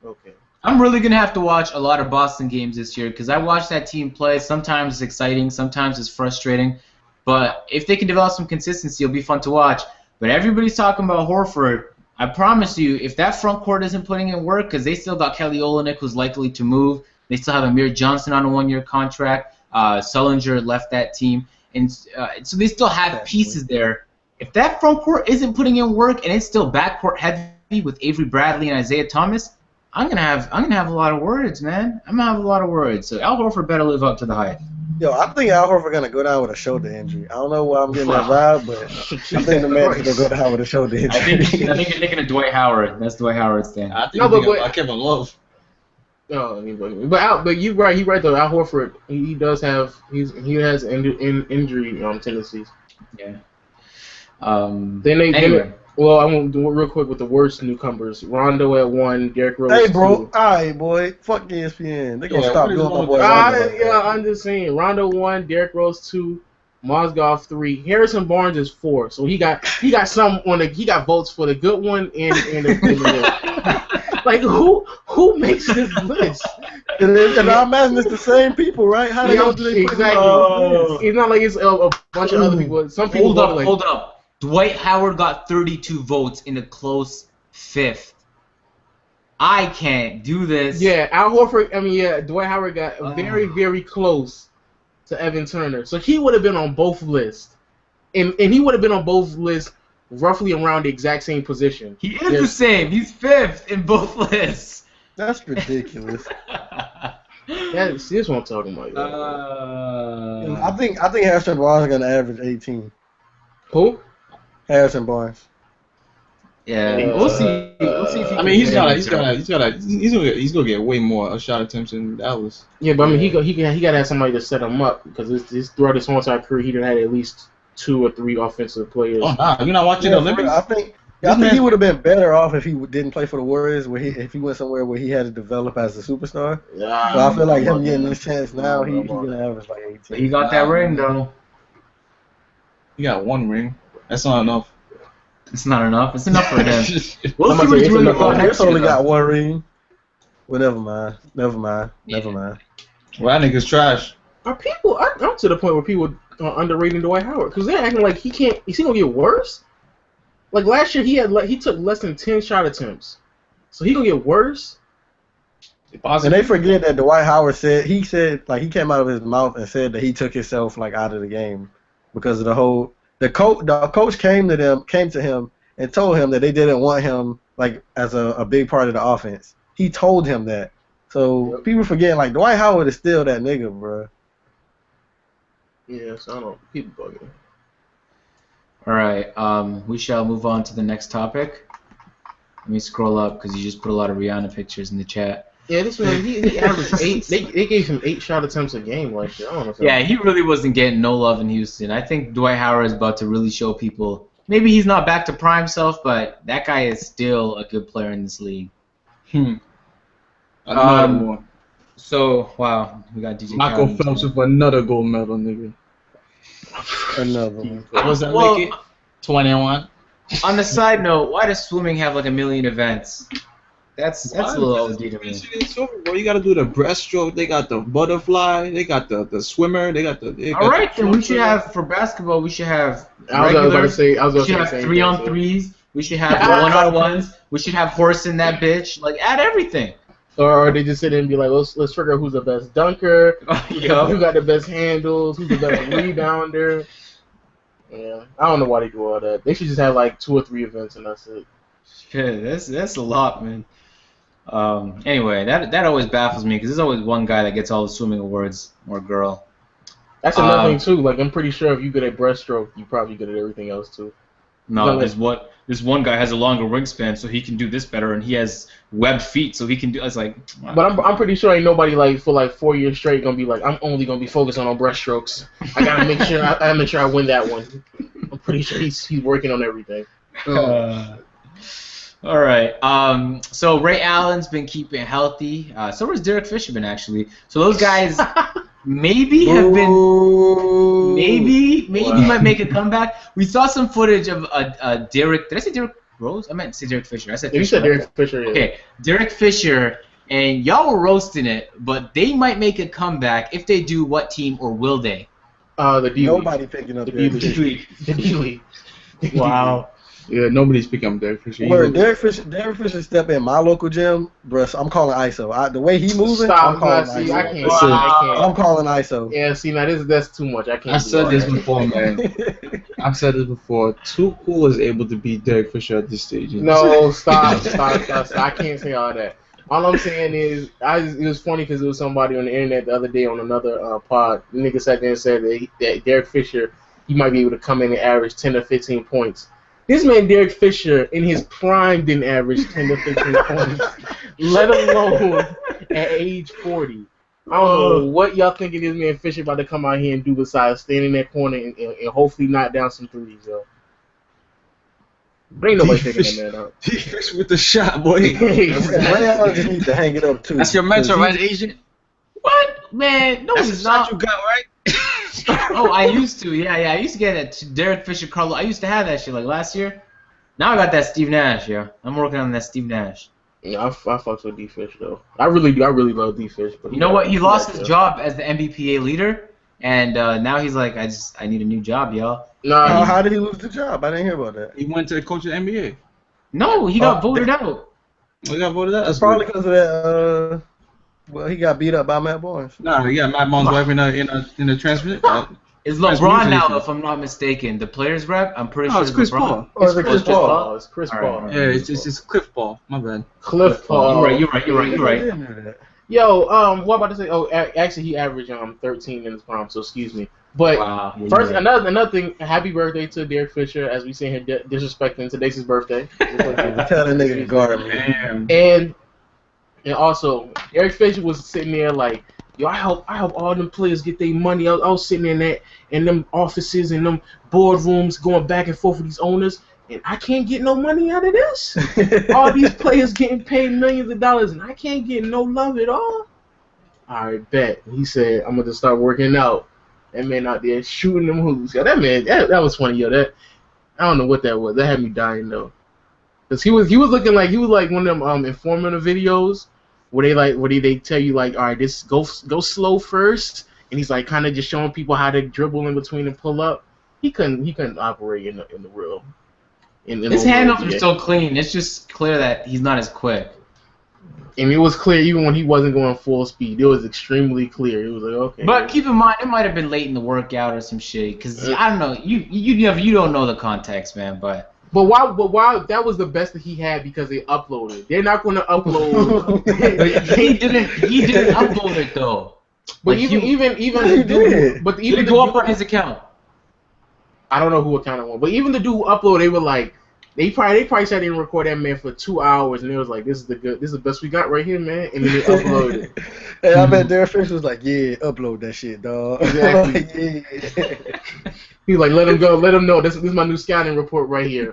Okay. I'm really going to have to watch a lot of Boston games this year because I watch that team play. Sometimes it's exciting. Sometimes it's frustrating. But if they can develop some consistency, it'll be fun to watch. But everybody's talking about Horford. I promise you, if that front court isn't putting in work, because they still got Kelly Olynyk, who's likely to move. They still have Amir Johnson on a 1-year contract. Sullinger left that team, and so they still have pieces there. If that front court isn't putting in work and it's still backcourt heavy with Avery Bradley and Isaiah Thomas, I'm gonna have a lot of words, man. I'm gonna have a lot of words. So Al Horford better live up to the hype. Yo, I think Al Horford gonna go down with a shoulder injury. I don't know why I'm getting that vibe, but I think the man's gonna go down with a shoulder injury. I think you're thinking of Dwight Howard. That's Dwight Howard's thing. I think about Kevin Love. No, but you right. He right though. Al Horford, he does have he has injury tendencies. Yeah. Anyway. Well, I won't do it real quick with the worst newcomers. Rondo at 1, Derrick Rose Hey, bro. 2. Alright, boy. Fuck ESPN. They gonna stop doing my boy Rondo. Yeah, I'm just saying. Rondo 1, Derrick Rose 2, Mozgov 3, Harrison Barnes is 4. So he got some on the he got votes for the good one and the like who makes this list? And I imagine it's the same people, right? How the hell do they put exactly? It's not like it's a bunch of other people. Some people hold up. Dwight Howard got 32 votes in a close 5th. I can't do this. Yeah, Al Horford. Dwight Howard got very, very close to Evan Turner, so he would have been on both lists, and he would have been on both lists roughly around the exact same position. He is the same. He's 5th in both lists. That's ridiculous. This is what I'm talking about. I think Harrison Barnes is gonna average 18. Who? Harrison Barnes. Yeah, we'll see. We'll see if he. I mean, he's gonna get way more shot attempts than Dallas. Yeah, but I mean, he gotta have somebody to set him up because throughout his whole entire career, he done had at least 2 or 3 offensive players. Oh nah, you're not watching the Olympics? I think he would have been better off if he didn't play for the Warriors, if he went somewhere where he had to develop as a superstar. Yeah, so I feel like him getting this chance now, he's gonna average like 18. But he got that ring though. He got 1 ring. That's not enough. It's not enough. It's enough for him. We'll see what he's really about next year. Only got 1 ring. Well, never mind. Well, that nigga's trash. I'm to the point where people are underrating Dwight Howard because they're acting like he can't. Is he gonna get worse? Like last year, he took less than 10 shot attempts, so he gonna get worse. And they forget that Dwight Howard said he came out of his mouth and said that he took himself out of the game because of the coach came to him and told him that they didn't want him as a big part of the offense. He told him that. So people forget Dwight Howard is still that nigga, bro. Yeah, so I don't know. People bugging. All right, we shall move on to the next topic. Let me scroll up because you just put a lot of Rihanna pictures in the chat. Yeah, this man, he averaged 8. They gave him 8 shot attempts a game last year. I don't know. Yeah, he really wasn't getting no love in Houston. I think Dwight Howard is about to really show people. Maybe he's not back to prime self, but that guy is still a good player in this league. Another one. So, wow, we got DJ Michael Phelps with another gold medal, nigga. Another one. What does that make it? 21. On the side note, why does swimming have 1 million events? That's a little OD to me. Bro, you gotta do the breaststroke. They got the butterfly. They got the swimmer. All right, then we should have for basketball. We should have regular. We should have 3-on-3s. We should have 1-on-1s. We should have horse in that bitch. Add everything. Or they just sit there and be like, let's figure out who's the best dunker, who got the best handles, who's the best rebounder. Yeah, I don't know why they do all that. They should just have 2 or 3 events and that's it. Yeah, that's a lot, man. Anyway, that always baffles me because there's always one guy that gets all the swimming awards or girl. That's another thing too. I'm pretty sure if you're good at breaststroke, you're probably good at everything else too. No, this one guy has a longer wingspan, so he can do this better, and he has webbed feet, so he can do. It's wow. But I'm pretty sure ain't nobody for 4 years straight gonna be I'm only gonna be focusing on breaststrokes. I gotta make sure I win that one. I'm pretty sure he's working on everything. All right. So Ray Allen's been keeping healthy. So has Derek Fisher been actually. So those guys maybe might make a comeback. We saw some footage of Derek. Did I say Derek Rose? I meant to say Derek Fisher. I said Fisher. You said Derek Fisher. Yeah. Okay, Derek Fisher, and y'all were roasting it, but they might make a comeback. If they do, what team or will they? The D League. Nobody picking up the D League. The D League. Wow. Yeah, nobody's picking up Derek Fisher. Where Derek Fisher step in my local gym, bruh, I'm calling ISO. The way he moving, I'm calling ISO. I can't. I'm calling ISO. Yeah, see, now that's too much. I can't. I said this before, man. I've said this before. Too Cool is able to beat Derek Fisher at this stage. No, stop. I can't say all that. All I'm saying is, it was funny because there was somebody on the internet the other day on another pod. The nigga sat there and said that Derek Fisher, he might be able to come in and average 10 or 15 points. This man, Derek Fisher, in his prime, didn't average 10 to 15 points, let alone at age 40. I don't know what y'all thinking this man Fisher about to come out here and do besides stand in that corner and hopefully knock down some threes, yo. There ain't nobody thinking that man out. Fish with the shot, boy. Ray Allen just needs to hang it up, too. That's your mentor, right, agent? What? Man, no, That's it's the shot not. you got, right? Oh, I used to. Yeah. I used to get that Derek Fisher, Carlo. I used to have that shit like last year. Now I got that Steve Nash, yeah. I'm working on that Steve Nash. Yeah, I fucks with D-Fish, though. I really do. I really love D-Fish. But You know what? He lost his job as the NBPA leader, and now he's like, I need a new job, y'all. Nah, How did he lose the job? I didn't hear about that. He went to coach the NBA. No, he got voted out. He got voted out? That's probably because of that. Well, he got beat up by Matt Barnes. Nah, he got Matt Barnes' wife in the transfer. It's LeBron now, if I'm not mistaken. The players rep, I'm pretty sure it's Chris LeBron. Paul. Or is it Chris Paul? It's Chris All Paul. right. Yeah, it's Cliff Paul. My bad. Cliff Paul. You're right. Yo, what about to say? Oh, actually, he averaged 13 in his prime. So excuse me. But Wow. first, another thing. Happy birthday to Derek Fisher, as we see him disrespecting today's his birthday. Tell that nigga to guard me. Damn. And also, Derek Fisher was sitting there like, yo, I help all them players get their money. I was sitting in them offices and them boardrooms going back and forth with these owners, and I can't get no money out of this. All these players getting paid millions of dollars, and I can't get no love at all. All right, bet. He said, I'm going to start working out. That man out there shooting them hoops. Yo, that man, that was funny, yo. That I don't know what that was. That had me dying, though. Because he was looking like, one of them informative videos where they tell you, like, all right, this go slow first. And he's, like, kind of just showing people how to dribble in between and pull up. He couldn't operate in the real. His handoffs are so clean. It's just clear that he's not as quick. And it was clear even when he wasn't going full speed. It was extremely clear. It was like, okay. But keep in mind, it might have been late in the workout or some shit. Because, I don't know, you don't know the context, man, but why that was the best that he had because they uploaded. They're not going to upload. he didn't upload it, though. But like even did it go up on his account? I don't know who account it was, but even the dude who uploaded, they were like, they probably sat there and recorded that man for 2 hours, and it was like, this is the best we got right here, man. And then they uploaded it. Hey, I bet Derek Fisher was like, yeah, upload that shit, dog. Exactly. He was like, let him go, let him know. This is my new scouting report right here.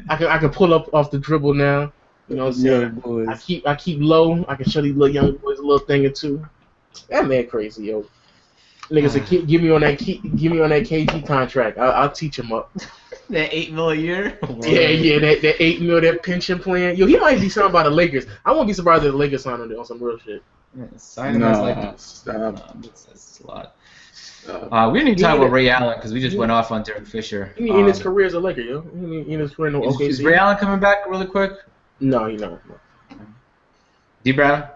I can pull up off the dribble now. You know what I'm saying? Boys. I keep low. I can show these little young boys a little thing or two. That man crazy, yo. Nigga said, give me on that KG contract. I'll teach him up. That $8 million a year? Yeah, that $8 million, that pension plan. Yo, he might be signed by the Lakers. I won't be surprised if the Lakers sign on some real shit. Yeah, sign him as like that's a lot. We didn't even talk about Ray Allen because we just went off on Derek Fisher. He in his career as a Laker, yo. In his career, no OKC. Is Ray Allen coming back really quick? No, he not. D. Brown?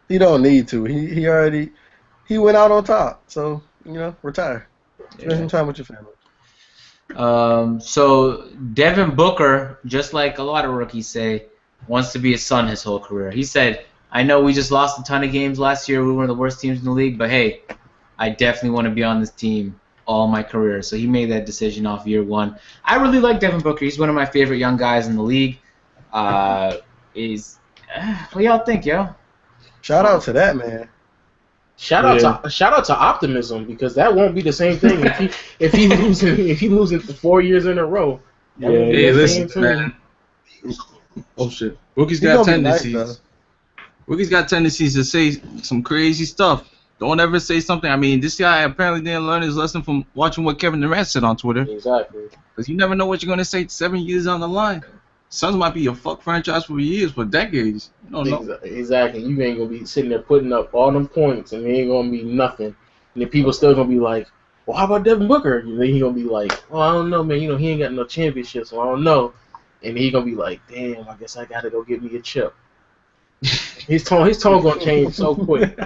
He don't need to. He went out on top. So, retire. Spend some time with your family. So Devin Booker, just like a lot of rookies say, wants to be a Sun his whole career. He said, I know we just lost a ton of games last year. We were one of the worst teams in the league, but hey, I definitely want to be on this team all my career. So he made that decision off year one. I really like Devin Booker. He's one of my favorite young guys in the league. What do y'all think, yo? Shout out to that man. Shout out to optimism because that won't be the same thing if he losing for 4 years in a row. Hey, listen, man. Oh shit, Rookie's got tendencies. Rookie's got tendencies to say some crazy stuff. Don't ever say something. I mean, this guy apparently didn't learn his lesson from watching what Kevin Durant said on Twitter. Exactly. Because you never know what you're gonna say 7 years down the line. Suns might be a fuck franchise for years, for decades. You don't know. Exactly. You ain't gonna be sitting there putting up all them points, and it ain't gonna be nothing. And then people still gonna be like, "Well, how about Devin Booker?" And then he gonna be like, "Oh, I don't know, man. He ain't got no championship, so I don't know." and he gonna be like, damn, I guess I gotta go get me a chip. His tone gonna change so quick.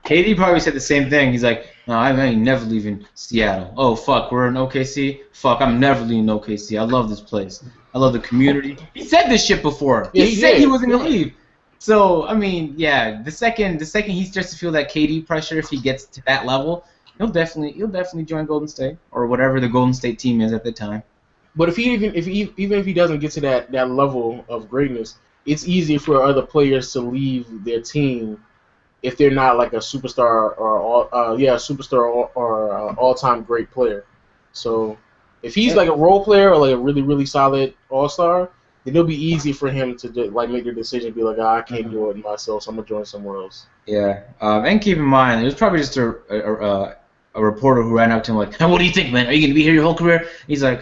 KD probably said the same thing. He's like, no, I ain't never leaving Seattle. Oh, fuck, we're in OKC? Fuck, I'm never leaving OKC. I love this place. I love the community. He said this shit before. Yeah, he said he wasn't going to leave. So, I mean, yeah, the second he starts to feel that KD pressure, if he gets to that level, he'll definitely join Golden State or whatever the Golden State team is at the time. But even if he doesn't get to that level of greatness, it's easy for other players to leave their team if they're not like a superstar or all-time great player. So if he's like a role player or like a really, really solid all-star, then it'll be easy for him to like make the decision and be like, I can't do it myself, so I'm gonna join somewhere else. Yeah, and keep in mind, there's probably just a reporter who ran up to him like, hey, what do you think, man? Are you gonna be here your whole career? He's like,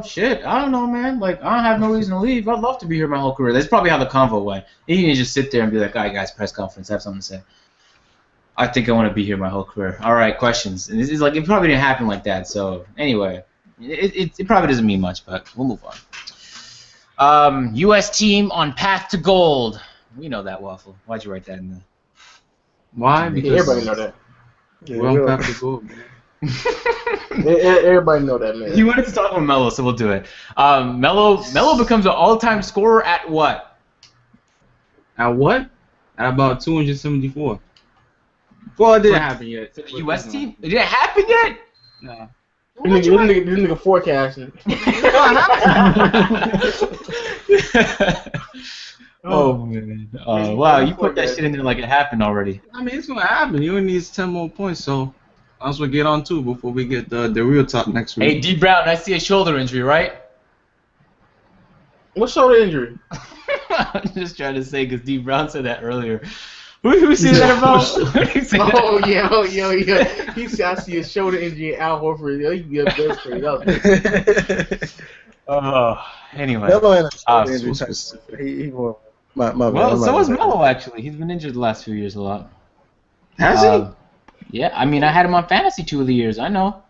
shit, I don't know, man. Like, I don't have no reason to leave. I'd love to be here my whole career. That's probably how the convo went. He didn't just sit there and be like, all right, guys, press conference, I have something to say. I think I want to be here my whole career. All right, questions. And it's like, it probably didn't happen like that. So anyway, it probably doesn't mean much, but we'll move on. U.S. team on path to gold. We know that, Waffle. Why'd you write that in there? Why? Because everybody know that. Yeah, we're on path to gold, man. Everybody know that, man. He wanted to talk about Melo, so we'll do it. Melo becomes an all-time scorer at what? At what? At about 274. Well, it didn't happen yet. For the U.S. team? It didn't happen yet? No. This nigga forecasting. Oh, man. Wow, you put that shit in there like it happened already. I mean, it's going to happen. You only need 10 more points, so I was going to get on too before we get the real talk next week. Hey, D. Brown, I see a shoulder injury, right? What shoulder injury? I'm just trying to say because D. Brown said that earlier. Who said that about? Yo. He said, I see a shoulder injury in Al Horford. Yo, you get best for it. Anyway. Melo had a shoulder so injury. specific. He well, my Well, so was Melo, actually. He's been injured the last few years a lot. Has he? Yeah, I mean, I had him on fantasy 2 of the years. I know.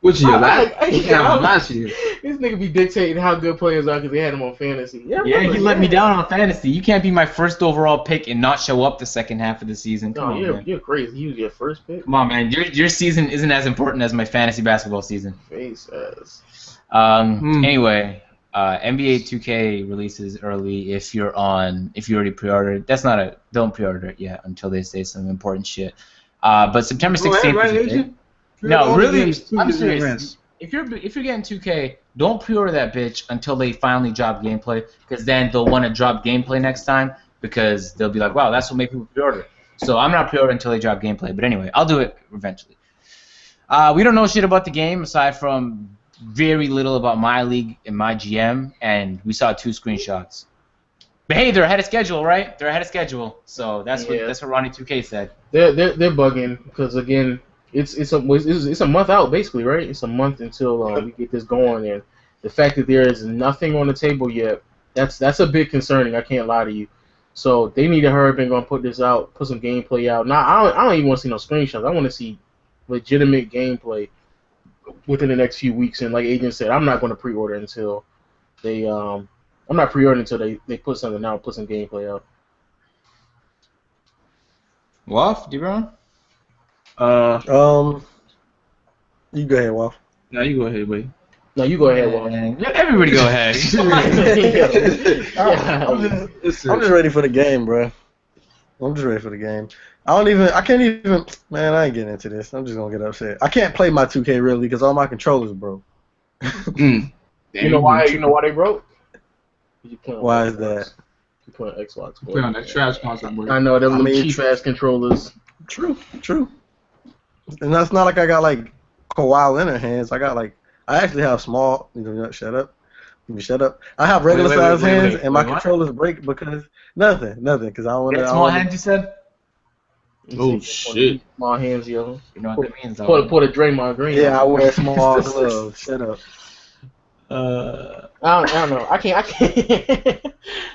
Which year? Last year. This nigga be dictating how good players are because they had him on fantasy. Yeah, he let me down on fantasy. You can't be my first overall pick and not show up the second half of the season. Come on, man. You're crazy. He was your first pick. Come on, man. Your season isn't as important as my fantasy basketball season. Face ass. Anyway, NBA 2K releases early if you already pre-ordered. Don't pre-order it yet until they say some important shit. But September 16th is the day. No, really, I'm serious. If you're getting 2K, don't pre-order that bitch until they finally drop gameplay, because then they'll want to drop gameplay next time because they'll be like, wow, that's what made people pre-order. So I'm not pre-ordering until they drop gameplay. But anyway, I'll do it eventually. We don't know shit about the game aside from very little about my league and my GM, and we saw 2 screenshots. But hey, they're ahead of schedule, right? They're ahead of schedule. So that's what Ronnie 2K said. They're bugging because again. It's a month out basically, right? It's a month until we get this going, and the fact that there is nothing on the table yet, that's a bit concerning. I can't lie to you. So they need to hurry up and go and put this out, put some gameplay out. Now I don't even want to see no screenshots. I want to see legitimate gameplay within the next few weeks. And like Agent said, I'm not going to pre-order until they I'm not pre-ordering until they put something out, put some gameplay out. Waff, D-Brown? You go ahead, Wolf. No, you go ahead, buddy. No, you go ahead, Wolf. Everybody go ahead. I'm just ready for the game, bro. I'm just ready for the game. I can't even, man, I ain't getting into this. I'm just going to get upset. I can't play my 2K really because all my controllers broke. You know why they broke? Why is that? You put an Xbox. Play on that trash console, bro. I know, them cheap-ass controllers. True. And that's not like I got like Kawhi Leonard hands. I actually have small. Shut up. I have regular size hands, and my controllers break because nothing. Because I don't want to. Small hands, you said? Oh shit. Small hands, yo. You know what that means? Put a Draymond Green. Yeah, I wear small gloves. Shut up. I don't know. I can't.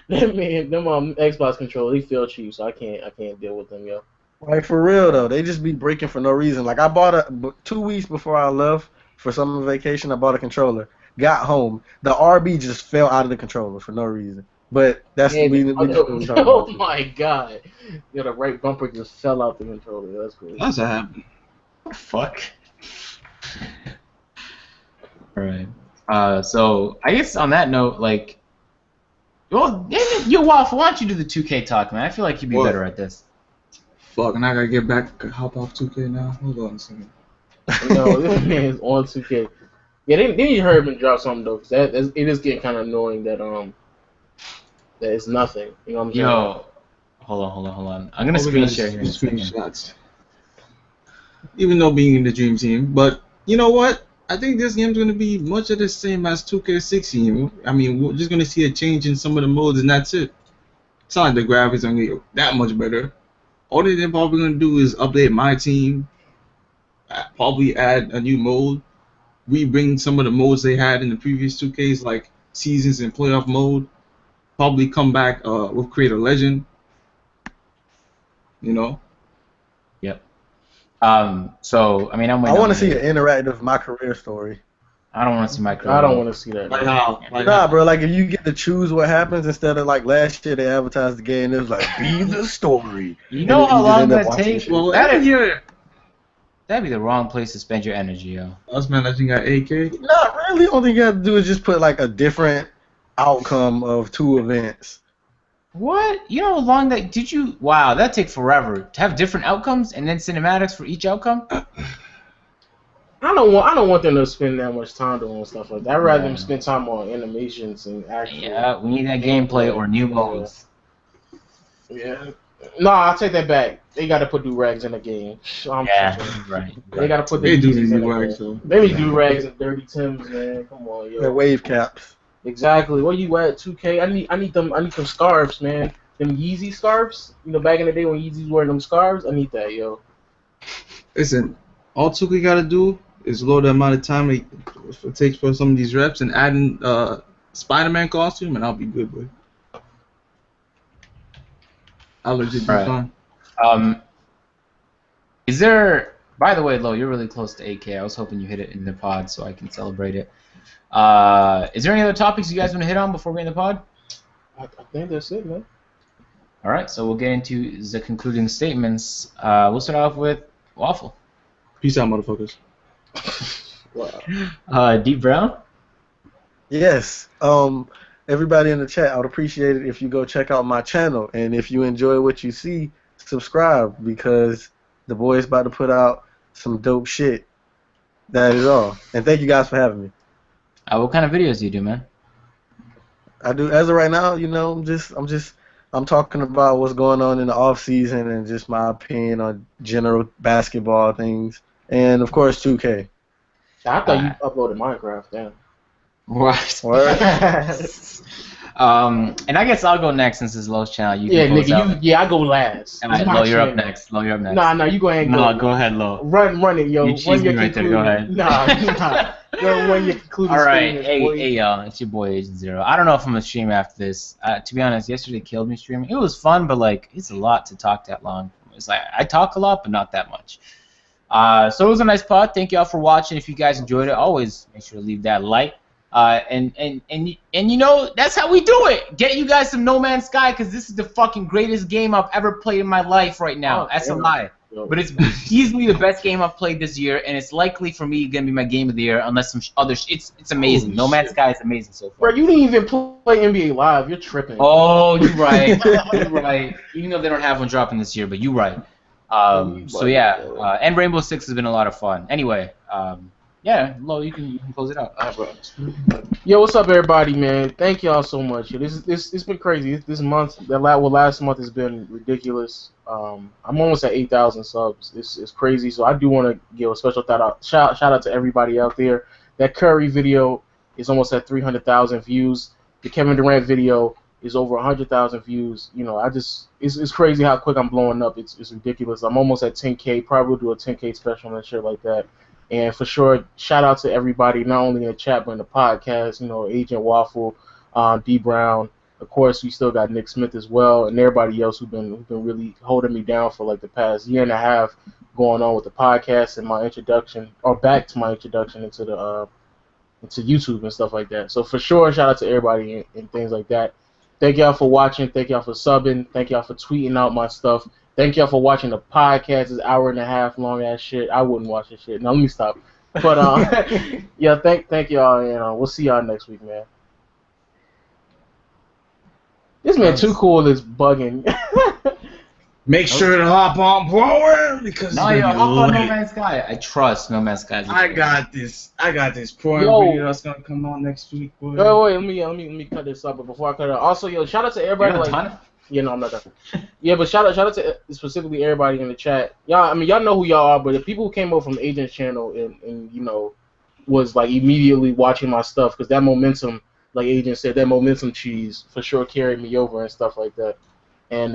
Them Xbox controllers, they feel cheap, so I can't deal with them, yo. Like for real though, they just be breaking for no reason. Like I bought 2 weeks before I left for summer vacation. I bought a controller. got home. The RB just fell out of the controller for no reason. But that's Yeah, we talking about. oh my god. Yeah, the right bumper just fell out the controller. That's crazy. That's what happened. Fuck. All right. So I guess on that note, like, well, yo, Waffle, why don't you do the 2K talk, man? I feel like you'd be What? better at this. Fuck, and I gotta get back, hop off 2K now. Hold on a second. No, this man is on 2K. Yeah, they need to hurry up and drop something though, because it is getting kind of annoying that that it's nothing. You know what I'm saying? Yo, hold on. I'm gonna screen share here in a second. Screenshots. Even though being in the dream team, but you know what? I think this game's gonna be much of the same as 2K16. I mean, we're just gonna see a change in some of the modes, and that's it. It's not like the graphics are gonna get that much better. All they're probably gonna do is update my team, probably add a new mode, rebring some of the modes they had in the previous 2Ks, like seasons and playoff mode. Probably come back with Create a Legend. You know. Yep. So I mean, I want to see an interactive My Career story. I don't want to see my career. I don't want to see that. Like how? Like Nah, how? bro. Like if you get to choose what happens instead of like last year they advertised the game, it was like be the story. You know And how you just long end up that watching takes? shit. Well, That'd yeah. be the wrong place to spend your energy, yo. Us man, I think got AK. Not really. Only thing you have to do is just put like a different outcome of two events. What? You know how long that did you? Wow, that take forever to have different outcomes and then cinematics for each outcome. I don't want them to spend that much time doing stuff like that. I'd rather them Yeah. spend time on animations and actually. Yeah, we need that gameplay or new modes. Yeah. No, I'll take that back. They got to put do-rags in the game. Yeah, right. They got to put the They do Yeezys these in the rags game. though. They be do-rags and dirty Timbs, man. Come on, yo. The wave caps. Exactly. What you at 2K? I need them scarves, man. Them Yeezy scarves. You know, back in the day when Yeezys wearing them scarves, I need that, yo. Listen, all 2K gotta do is load the amount of time it takes for some of these reps and add in Spider-Man costume, and I'll be good, boy. I'll legit be Right. fine. Is there? By the way, Lo, you're really close to 8K. I was hoping you hit it in the pod so I can celebrate it. Is there any other topics you guys want to hit on before we end the pod? I think that's it, man. All right, so we'll get into the concluding statements. We'll start off with Waffle. Peace out, motherfuckers. Wow. Deep Brown. Yes. Everybody in the chat, I would appreciate it if you go check out my channel, and if you enjoy what you see, subscribe because the boy's about to put out some dope shit. That is all. And thank you guys for having me. What kind of videos do you do, man? I do as of right now, you know, I'm talking about what's going on in the off season and just my opinion on general basketball things, and of course 2K. I thought you uploaded Minecraft, damn. What? Word. And I guess I'll go next since it's Lo's channel. You Yeah, can close nigga, out. I go last. All right, It's my Lo, you're up channel. next. Lo, you're up next. Nah, you go ahead and No, go. go ahead, Lo. Run it, yo. You Run cheesed your me right there, go concluding- ahead. Nah. Go run your concluding All right, statements, boy. hey, y'all. It's your boy Agent Zero. I don't know if I'm gonna stream after this. To be honest, yesterday killed me streaming. It was fun, but like it's a lot to talk that long. It's like I talk a lot, but not that much. So it was a nice pod. Thank y'all for watching. If you guys enjoyed it, always make sure to leave that like. And you know that's how we do it. Get you guys some No Man's Sky because this is the fucking greatest game I've ever played in my life right now. That's a lie. But it's easily the best game I've played this year, and it's likely for me gonna be my game of the year unless some other. It's amazing. Holy No Man's shit. Sky is amazing so far. Bro, you didn't even play NBA Live. You're tripping. Oh, you're right. You're right. Even though they don't have one dropping this year, but you're right. So yeah, and Rainbow Six has been a lot of fun. Anyway, yeah, Lo, you can close it out. Yo, what's up, everybody, man? Thank y'all so much. It's been crazy. This month, last month has been ridiculous. I'm almost at 8,000 subs. It's crazy. So I do want to give a special shout out to everybody out there. That Curry video is almost at 300,000 views. The Kevin Durant video is over 100,000 views. You know, it's crazy how quick I'm blowing up. It's ridiculous. I'm almost at 10K. Probably do a 10K special and shit like that. And for sure, shout out to everybody, not only in the chat but in the podcast. You know, Agent Waffle, D Brown. Of course, we still got Nick Smith as well, and everybody else who've been really holding me down for like the past year and a half, going on with the podcast and my introduction, or back to my introduction into the to YouTube and stuff like that. So for sure, shout out to everybody and things like that. Thank y'all for watching. Thank y'all for subbing. Thank y'all for tweeting out my stuff. Thank y'all for watching the podcast. It's hour and a half long ass shit. I wouldn't watch this shit. Now let me stop. But yeah, thank y'all, and we'll see y'all next week, man. This man too cool is bugging. Make sure to hop on forward because No Man's Sky. I trust No Man's Sky. I got this porn video that's gonna come out next week. Boy. Wait, let me cut this up. But before I cut it off, also shout out to everybody. No, I'm not done. Yeah, but shout out to specifically everybody in the chat. Y'all know who y'all are, but the people who came over from the Agent's channel and was like immediately watching my stuff because that momentum, like Agent said, that momentum cheese for sure carried me over and stuff like that. And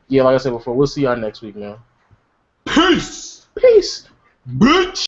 yeah, like I said before, we'll see y'all next week, man. Peace, bitch.